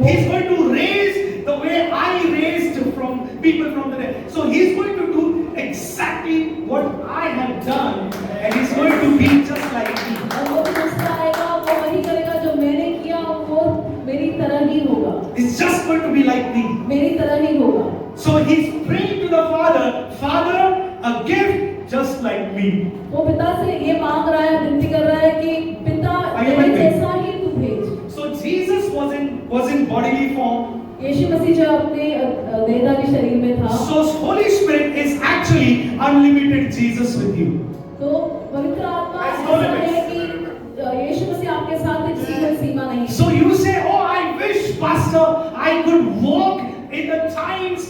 He's going to raise the way I raised from people from the dead. So he's going to do exactly what I have done, and he's going to be just like me. और वो दूसरा आएगा, वो वही करेगा जो मैंने किया, वो मेरी तरह ही होगा। It's just going to be like me. मेरी तरह ही होगा। So he's praying to the Father, Father, a gift just like me. वो पिता से ये मांग रहा है, विनती कर रहा है कि पिता मेरे जैसा ही तू भेज। So Jesus was in bodily form. यीशु मसीह जो अपने देहधारी शरीर में था, So Holy Spirit is actually unlimited Jesus with you. तो पवित्र आत्मा There's no ऐसा limits. है कि यीशु मसीह आपके साथ है, किसी कोई सीमा नहीं है। So you say, oh, I wish, Pastor, I could walk in the times,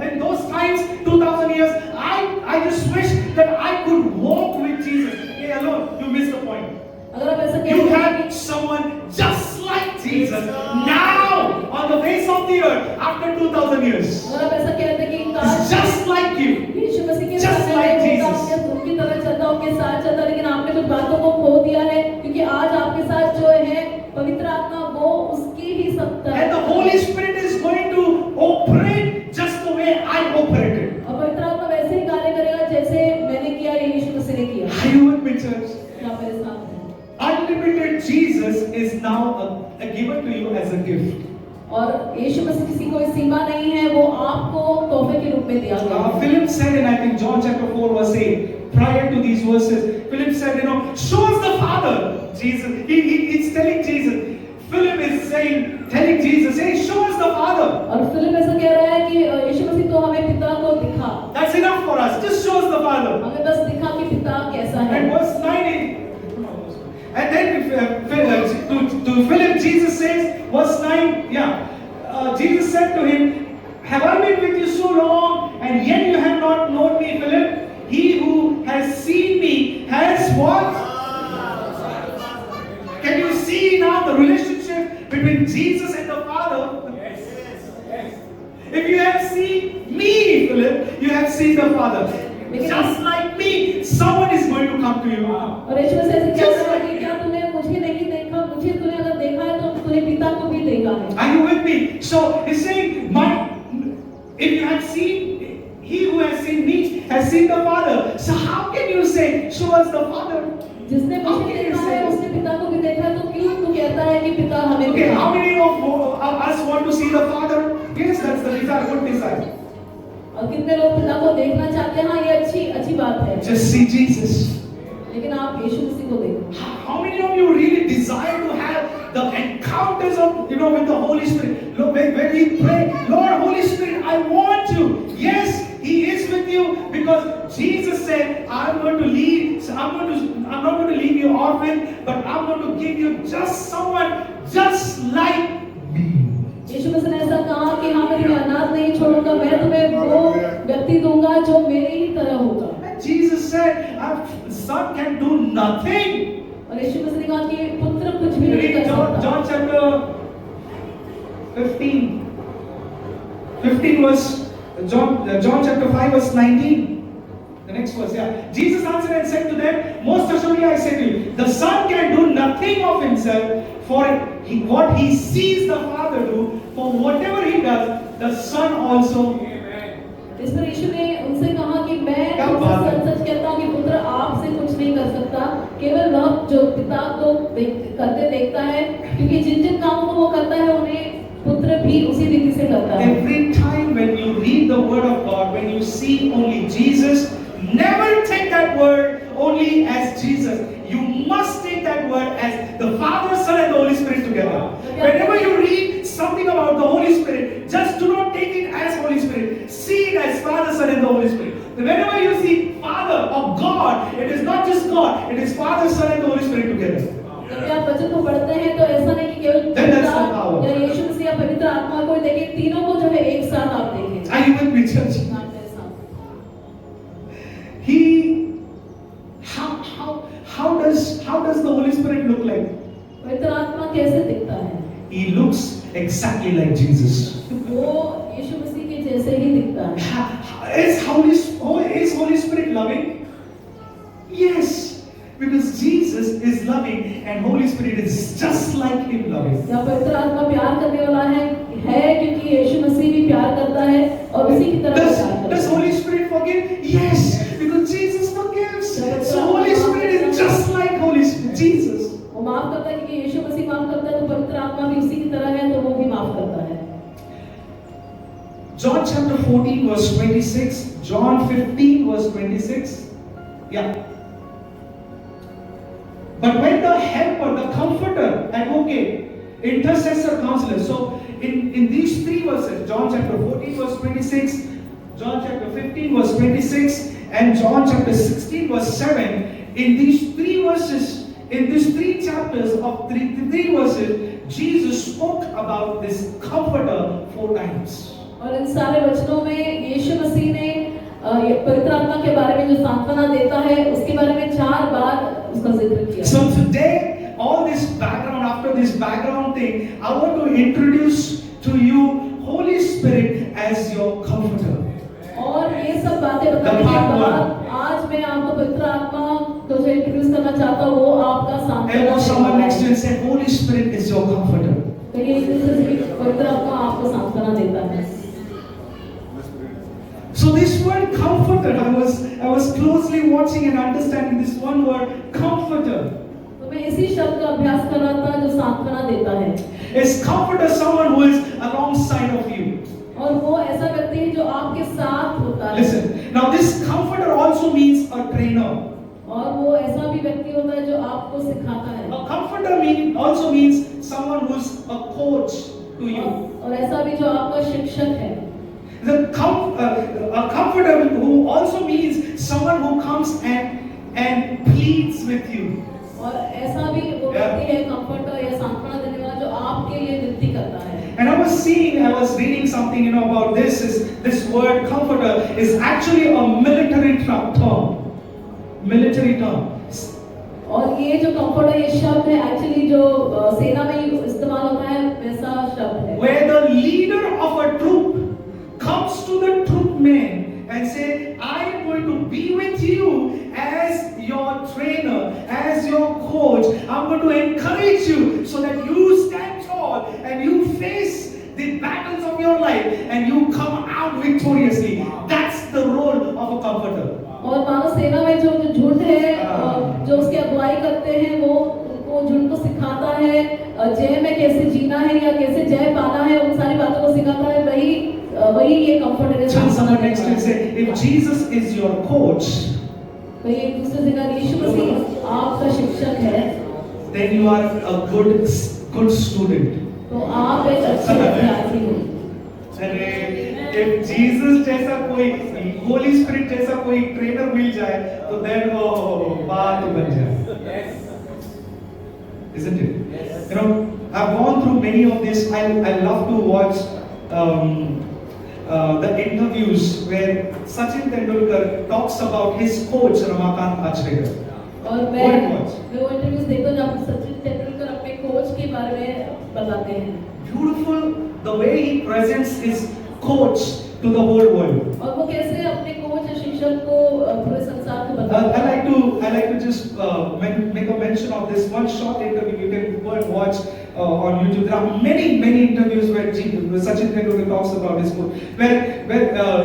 in those times, 2000 years, I just wish that I could walk with Jesus. Hey, alone, you missed the point. अगर आप ऐसा You कहते हैं have someone just like Jesus now on the face of the earth after 2000 years. अगर आप ऐसा कहते हैं कि It's काश just like you. यीशु मसीह के Just साथ like होता, Jesus. उनकी तरह चलता, उनके साथ चलता, लेकिन आपने कुछ बातों को खो दिया है, क्योंकि आज आपके साथ जो है पवित्र आत्मा वो उसकी ही सत्ता है। And the Holy Spirit is going to operate just the way I operated. और पवित्र आत्मा वैसे ही कार्य करेगा जैसे मैंने किया या यीशु मसीह ने किया। Are you with me, church? आप मेरे साथ हैं। Unlimited Jesus is now given to you as a gift. और यीशु मसीह किसी कोई सीमा नहीं है, वो आपको तोहफे के रूप में दिया गया है। Philip said in I think John chapter 4 verse 8, prior to these verses, Philip said, show us the Father. Jesus, he's telling Jesus. Philip is telling Jesus, hey, show us the Father. और Philip ऐसा कह रहा है कि यीशु मसीह तो हमें पिता को दिखा। That's enough for us. Just show us the Father. हमें बस दिखा कि पिता कैसा है। And verse 9, and then to Philip, Jesus says, verse 9, Jesus said to him, have I been with you so long, and yet you have not known me, Philip? He who has seen me has what? Can you see now the relationship between Jesus and the Father? Yes. If you have seen me, Philip, you have seen the Father. Just like me, someone is going to come to you. और यीशु मसीह ऐसे कह रहा है कि क्या तूने मुझे नहीं देखा, मुझे तूने अगर देखा है तो तूने पिता को भी देखा है। Are you with me? So he's saying, if you have seen, he who has seen me has seen the Father. So how can you say, show us the Father? जिसने How मुझे can you देखा say है this? उसने पिता को भी देखा है, तो क्यों तू कहता है कि पिता हमें Okay, दिखा? how many of us want to see the Father? Yes, that's the desire, good desire. और कितने लोग पिता को देखना चाहते हैं? हाँ, ये अच्छी बात है। Just see Jesus. लेकिन आप यीशु मसीह को देखो। How many of you really desire to have the encounters of, with the Holy Spirit? Look, when we pray, Lord, Holy Spirit, I want you. Yes, He is with you, because Jesus said, I'm not going to leave you orphan, but I'm going to give you just someone just like me. यीशु मसीह ने ऐसा कहा कि हाँ, मैं तुम्हें अनाथ नहीं छोड़ूंगा, मैं तुम्हें वो व्यक्ति दूंगा जो मेरे ही तरह होगा। And Jesus said, son can do nothing. और यीशु मसीह ने कहा कि पुत्र कुछ भी नहीं कर सकता। John chapter 15 verse, John chapter 5 verse 19. The next verse, yeah. Jesus answered and said to them, most assuredly I say to you, the Son can do nothing of himself, for what he sees the Father do, for whatever he does, the Son also. इस पर यीशु ने उनसे कहा कि मैं क्या तुमसे बात है? सच कहता हूँ कि पुत्र आपसे कुछ नहीं कर सकता, केवल वह जो पिता को करते देखता है, क्योंकि जिन जिन कामों को वो करता है उन्हें पुत्र भी उसी रीति से करता है। Every time when you read the word of God, when you see only Jesus, never take that word only as Jesus. You must take that word as the Father, Son and the Holy Spirit together. Whenever you read something about the Holy Spirit, just do not take it as Holy Spirit. See it as Father, Son and the Holy Spirit. Whenever you see Father or God, it is not just God, it is Father, Son and the Holy Spirit together. जब आप वचन को पढ़ते हैं तो ऐसा नहीं कि केवल पिता या यीशु मसीह या पवित्र आत्मा को देखें, तीनों को जो है एक साथ आप देखें। Are you with me, church? How does the Holy Spirit look like? पवित्र आत्मा कैसे दिखता है? He looks exactly like Jesus. वो यीशु मसीह के जैसे ही दिखता है। Is Holy Spirit loving? Yes, because Jesus is loving and Holy Spirit is just like Him loving. या पवित्र आत्मा प्यार करने वाला है क्योंकि यीशु मसीह भी प्यार करता है और उसी की तरह प्यार करता है। Does Holy Spirit forgive? Yes, because Jesus forgives. So Holy Spirit is just like Jesus. वो माफ करता है क्योंकि यीशु मसीह माफ करता है, तो पवित्र आत्मा भी उसी की तरह है, तो वो भी माफ करता है। John chapter 14 verse 26, John 15 verse 26. Yeah. But when the helper, the comforter, advocate, intercessor, counselor. So in these three verses, John chapter 14 verse 26, John chapter 15 verse 26, and John chapter 16 verse 7, in these three verses, in these three chapters of three verses, Jesus spoke about this comforter 4 times. और इन सारे वचनों में यीशु मसीह ने पवित्र आत्मा के बारे में जो सांत्वना देता है उसके बारे में 4 बार उसका जिक्र किया। So today, all this background, after this background thing, I want to introduce to you Holy Spirit as your comforter. और ये सब बातें बताने के बाद आज मैं आपको पवित्र आत्मा को जो इंट्रोड्यूस करना चाहता हूँ, वो आपका सांत्वना And someone next to you and say, Holy Spirit is your comforter. तो ये पवित्र आत्मा आपको सांत्वना देता है। So this word comforter, I was closely watching and understanding this one word, comforter. तो मैं इसी शब्द का अभ्यास कर रहा था जो सांत्वना देता है। Is comforter someone who is alongside of you? और वो ऐसा व्यक्ति है जो आपके साथ होता है। Listen, now this comforter also means a trainer. और वो ऐसा भी व्यक्ति होता है जो आपको सिखाता है। A comforter also means someone who is a coach to you. और ऐसा भी जो आपका शिक्षक है। A comforter who also means someone who comes and pleads with you. और ऐसा भी वो व्यक्ति है कंफर्टर या सांत्वना देने वाला जो आपके लिए विनती करता है। And I was reading something, about this word comforter is actually a military term. Military term. और ये जो कंफर्टर ये शब्द है एक्चुअली जो सेना में इस्तेमाल होता है वैसा शब्द है। Where the leader of a troop comes to the troop man and say, I am going to be with you as your trainer, as your coach. I'm going to encourage you so that you stand tall and you face the battles of your life and you come out victoriously. That's the role of a comforter. सेना में जो जो झुंड है जो उसकी अगुवाई करते हैं वो झुंड को सिखाता है जय में कैसे जीना है या कैसे जय पाना है, उन सारी बातों को सिखाता है। वही ये comfort Tell someone next to you, say, if Jesus is your coach, तो ये एक दूसरे से कहा, यीशु मसीह आपका शिक्षक है, then you are a good student. तो आप एक अच्छे विद्यार्थी हो। अरे if Jesus जैसा कोई Holy Spirit जैसा कोई ट्रेनर मिल जाए तो then वो बात बन जाए, isn't it? You know, I've gone through many of this. I love to watch the interviews where Sachin Tendulkar talks about his coach Ramakant Achrekar. और मैं वो इंटरव्यूज देखता हूँ जहाँ सचिन तेंदुलकर अपने कोच के बारे में बताते हैं। Beautiful the way he presents his coach to the whole world. और वो कैसे अपने कोच या शिक्षक को पूरे संसार को बताते हैं। I like to just make a mention of this one short interview. You can go and watch on YouTube. There are many interviews where Sachin Tendulkar talks about his coach. Where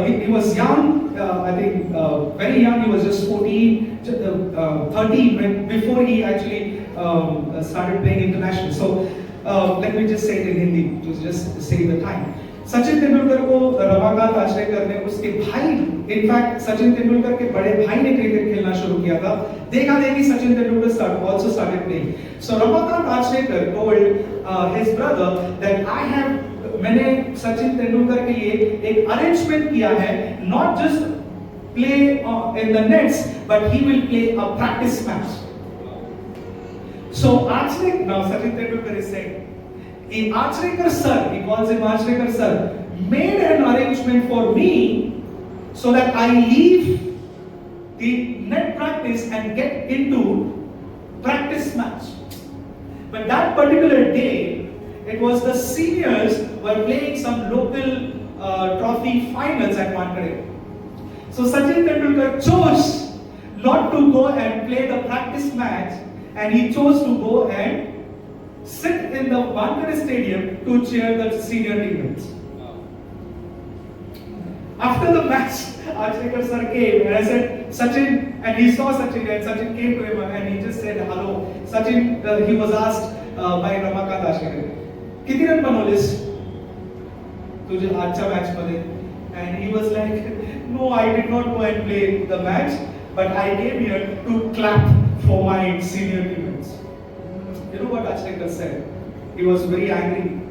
he was young, I think very young. He was just 14, 13 before he actually started playing international. So let me just say it in Hindi to just save the time. Sachin Tendulkar को रमाकांत आचरेकर ने उसके भाई, in fact Sachin Tendulkar के बड़े भाई ने cricket खेलना शुरू किया था। देखा देखी Sachin Tendulkar also started playing. So Ramakant Achrekar told his brother that मैंने सचिन तेंदुलकर के लिए एक अरेंजमेंट किया है, not just play in the nets, but he will play a practice match. So now Sachin Tendulkar is saying, Achrekar sir, he calls him Achrekar sir, made an arrangement for me so that I leave the net practice and get into practice match. But that particular day, it was the seniors were playing some local trophy finals at Wankhede. So Sachin Tendulkar chose not to go and play the practice match, and he chose to go and sit in the Wankhede stadium to cheer the senior teammates. After the match, Achrekar sir came and I said, Sachin, and he saw Sachin and Sachin came to him and he just said, hello. Sachin, he was asked by Ramakant Achrekar, कितने run बनवलेस तुझे आजच्या match मध्ये? And he was like, no, I did not go and play the match, but I came here to clap for my senior teammates. You know what Achrekar said? He was very angry.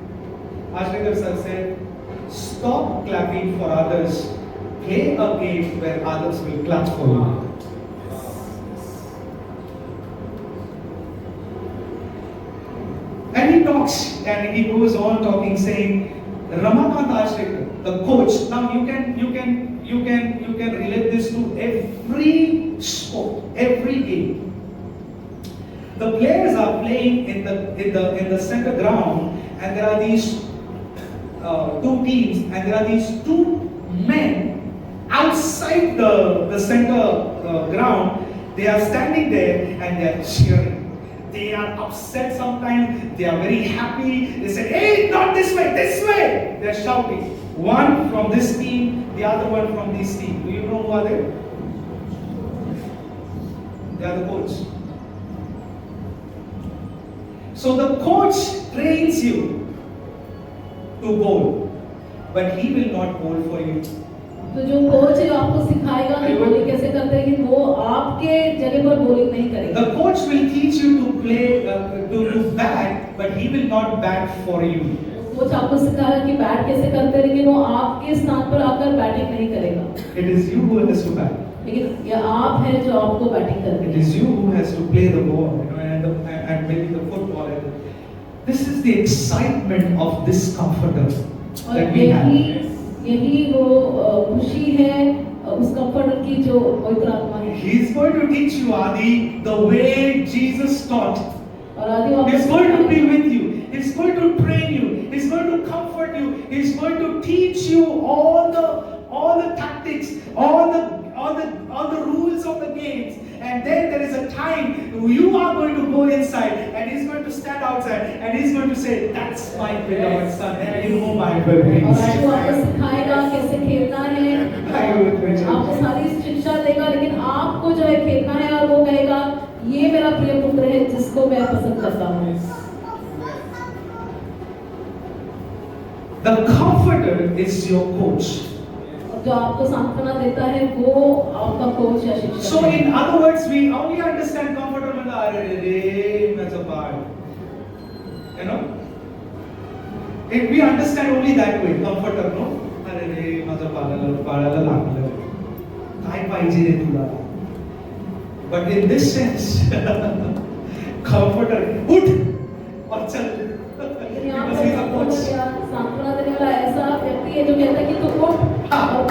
Achrekar sir said, stop clapping for others. Play a game where others will clap for you. And he talks and he goes on talking, saying, Ramakant Achrekar, the coach. Now you can relate this to every sport, every game. The players are playing in the center ground, and there are these two teams, and there are these two men outside the center ground. They are standing there and they are cheering. They are upset sometimes, they are very happy. They say, hey, not this way, this way. They are shouting. One from this team, the other one from this team. Do you know who are they? They are the coach. So the coach trains you to bowl, but he will not bowl for you. तो जो coach है आपको सिखाएगा कि bowling कैसे करते हैं, लेकिन वो आपके जगह पर बॉलिंग नहीं करेगा। The coach will teach you to play, to bat, but he will not bat for you. Coach आपको सिखाएगा कि बैट कैसे करते हैं, लेकिन वो आपके स्थान पर आकर बैटिंग नहीं करेगा। It is you who has to bat. लेकिन ये आप हैं जो आपको बैटिंग करनी है। It is you who has to play the ball, and maybe the football. This is the excitement of this comforter that we have. यही वो खुशी है उस कंफर्टर की जो पवित्र आत्मा है। He is going to teach you, Adi, the way Jesus taught. और आदि He is going to be with you. He is going to train you. He is going to comfort you. He is going to teach you all the tactics, all the rules of the games. And then there is a time you are going to go inside, and he's going to stand outside, and he's going to say, "That's my beloved son, in whom I will be." और आपको सिखाएगा कैसे खेलना है, आपको सारी शिक्षा देगा, लेकिन आपको जो है खेलना है और वो कहेगा ये मेरा प्रिय पुत्र है जिसको मैं पसंद करता हूँ। The comforter is your coach. जो आपको सांत्वना देता है वो आपका कोच या शिक्षक So है। in other words, we only understand comforter when the अरे माझा बाळ, you know, if we understand only that way, comforter, no, अरे माझा बाळाला लागलं, काय पाहिजे रे तुला? But in this sense, comforter, उठ और चल, लेकिन यहाँ because पर he is a coach. सांत्वना देने वाला ऐसा व्यक्ति है जो कहता है कि तू उठ और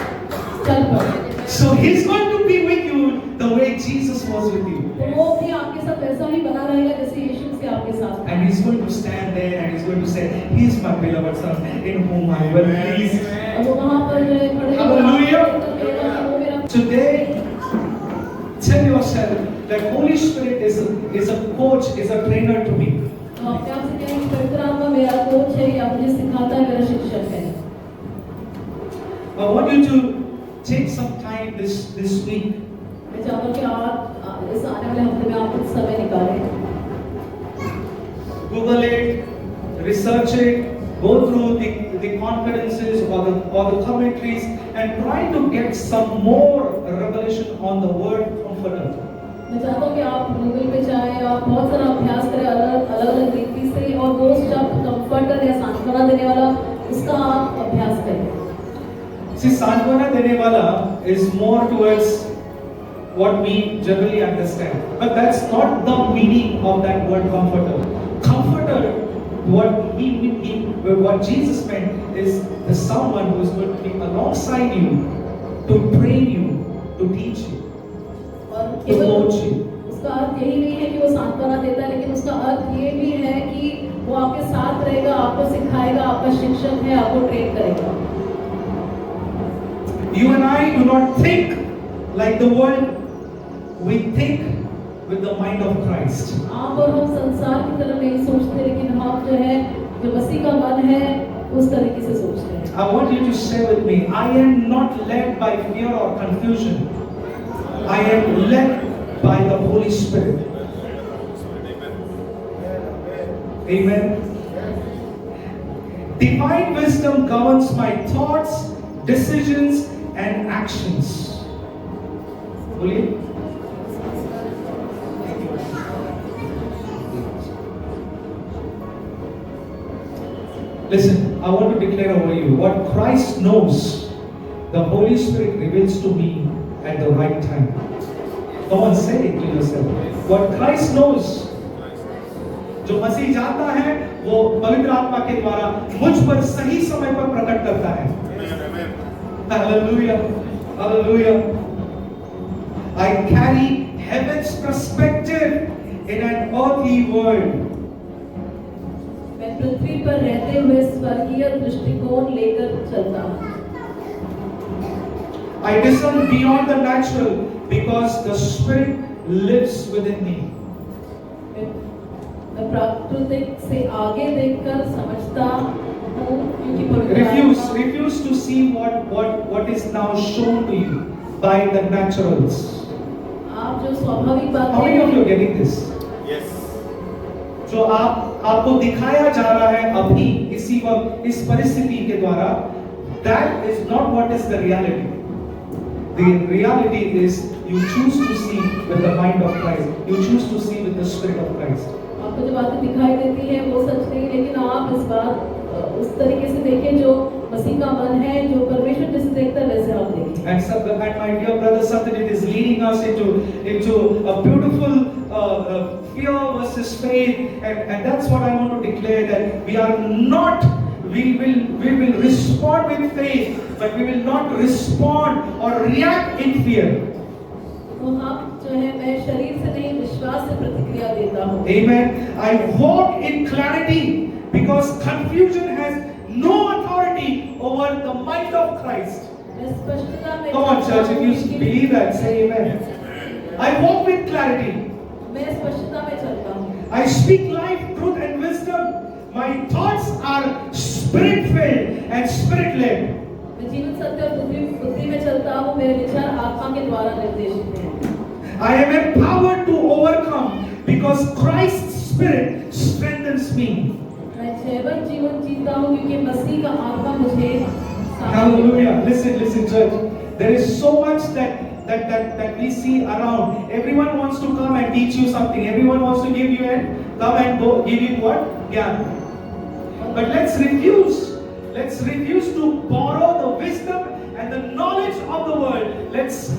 चल पड़। So he's going to be with you the way Jesus was with you. तो वो भी आपके साथ वैसा ही बना रहेगा जैसे यीशु से आपके साथ। And he's going to stand there and he's going to say, he is my beloved son in whom I will please. और वो वहाँ पर जो है खड़े Hallelujah. वो मेरा Today, tell yourself that Holy Spirit is a coach, is a trainer to me. तो अपने आप से कहें कि पवित्र आत्मा मेरा कोच है या मुझे सिखाता है, मेरा शिक्षक है। I want you to take some time this week. मैं चाहता हूँ कि आप इस आने वाले हफ्ते में आप कुछ समय निकालें। Google it, research it, go through the conferences or the commentaries and try to get some more revelation on the word comforter. मैं चाहता हूँ कि आप गूगल पे जाएं और बहुत सारा अभ्यास करें अलग रीति से और वो शब्द कंफर्टर या सांत्वना देने वाला उसका आप अभ्यास करें। See, सांत्वना देने वाला is more towards what we generally understand, but that's not the meaning of that word comforter. Comforter, what Jesus meant is the someone who is going to be alongside you, to train you, to teach you, to coach you. उसका अर्थ यही नहीं है कि वो सांत्वना देता है, लेकिन उसका अर्थ ये भी है कि वो आपके साथ रहेगा, आपको सिखाएगा, आपका शिक्षक है, आपको ट्रेन करेगा। You and I do not think like the world. We think with the mind of Christ. आप और हम संसार की तरह नहीं सोचते, लेकिन हम जो है जो मसीह का मन है उस तरीके से सोचते हैं। I want you to say with me, I am not led by fear or confusion. I am led by the Holy Spirit. Amen. Divine wisdom governs my thoughts, decisions, and actions. बोलिए। Listen, I want to declare over you what Christ knows, the Holy Spirit reveals to me at the right time. Come on, say it to yourself. What Christ knows, जो मसीह जानता है, वो पवित्र आत्मा के द्वारा मुझ पर सही समय पर प्रकट करता है। Hallelujah, hallelujah. I carry heaven's perspective in an earthly world. मैं पृथ्वी पर रहते हुए स्वर्गीय दृष्टिकोण लेकर चलता हूँ। I discern beyond the natural because the Spirit lives within me. मैं प्राकृतिक से आगे देखकर समझता हूँ क्योंकि पवित्र Refuse to see what is now shown to you by the naturals. आप जो स्वाभाविक बातें How many of you are getting this? Yes. जो आपको दिखाया जा रहा है अभी इसी वक्त इस परिस्थिति के द्वारा, that is not what is the reality. The reality is you choose to see with the mind of Christ. You choose to see with the Spirit of Christ. आपको जो बातें दिखाई देती हैं वो सच नहीं, लेकिन आप इस बात उस तरीके से देखें जो मसीह का मन है, जो परमेश्वर जिसे देखता है वैसे आप देखें। And my dear brother Satyajit is leading us into a beautiful fear versus faith, and that's what I want to declare, that we are not. We will respond with faith, but we will not respond or react in fear. तो हम जो है मैं शरीर से नहीं विश्वास से प्रतिक्रिया देता हूँ। Amen. I walk in clarity because confusion has no authority over the mind of Christ. मैं स्पष्टता में Come on, church, if you believe that, say amen. I walk with clarity. मैं स्पष्टता में चलता हूँ। I speak life, truth, and wisdom. My thoughts are spirit-filled and spirit-led. मैं जीवन सत्य और बुद्धि में चलता हूँ, मेरे विचार आत्मा के द्वारा निर्देशित हैं। I am empowered to overcome because Christ's Spirit strengthens me. मैं जीवन जीवन जीता हूँ क्योंकि मसीह का आत्मा मुझे Hallelujah. Listen, church. There is so much that we see around. Everyone wants to come and teach you something. Everyone wants to give you come and go, give you what? Yeah. But let's refuse. Let's refuse to borrow the wisdom and the knowledge of the world. Let's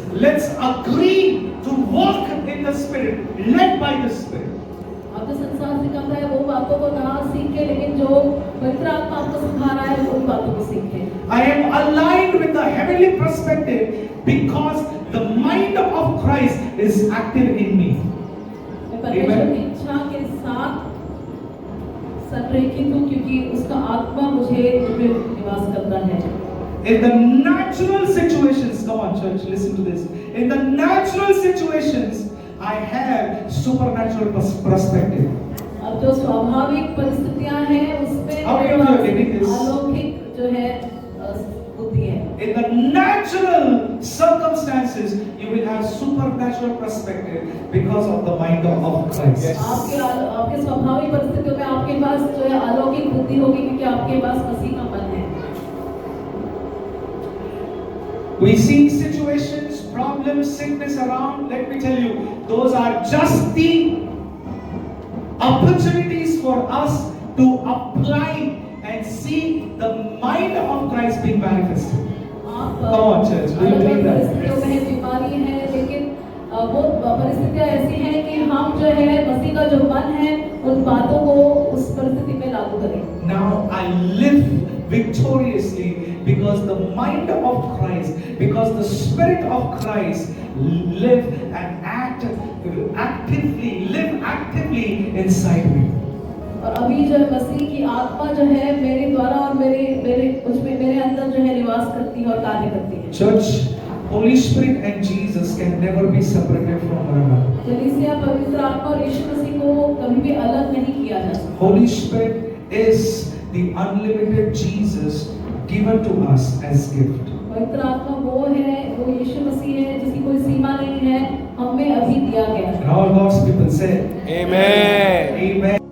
agree to walk in the Spirit, led by the Spirit. आप जो संसार सिखाता है वो बातों को ना सीखे, लेकिन जो पवित्र आत्मा आपको सिखा रहा है उन बातों को सीखे। I am aligned with the heavenly perspective because the mind of Christ is active in me. मैं परमेश्वर की इच्छा के साथ संरेखित हूँ क्योंकि उसका आत्मा मुझे निवास करता है। In the natural situations, come on church, listen to this. In the natural situations, I have supernatural perspective. अब जो स्वाभाविक परिस्थितियां हैं उसमें अलौकिक जो है बुद्धि है। In the natural circumstances, you will have supernatural perspective because of the mind of Christ. आपके स्वाभाविक परिस्थितियों में आपके पास जो है अलौकिक बुद्धि होगी क्योंकि आपके पास मसीह का मन है। We see situations, problems, sickness around. Let me tell you, those are just the opportunities for us to apply and see the mind of Christ being manifested. Come on, church. We will read that. परिस्थितियों में बीमारी है, लेकिन वो परिस्थितियां ऐसी हैं कि हम जो है मसीह का जो मन है उन बातों को उस परिस्थिति में लागू करें। Now I live victoriously because the mind of Christ, because the Spirit of Christ live actively inside me. और अभी जो मसीह की आत्मा जो है मेरे द्वारा और मेरे अंदर जो है निवास करती है और कार्य करती है। Church, Holy Spirit and Jesus can never be separated from one another. कलीसिया पवित्र आत्मा और यीशु मसीह को कभी भी अलग नहीं किया जा सकता। Holy Spirit is the unlimited Jesus given to us as gift. पवित्र आत्मा वो है, वो यीशु मसीह है जिसकी कोई सीमा नहीं है, हमें अभी दिया गया है। And all God's people say, Amen. Amen.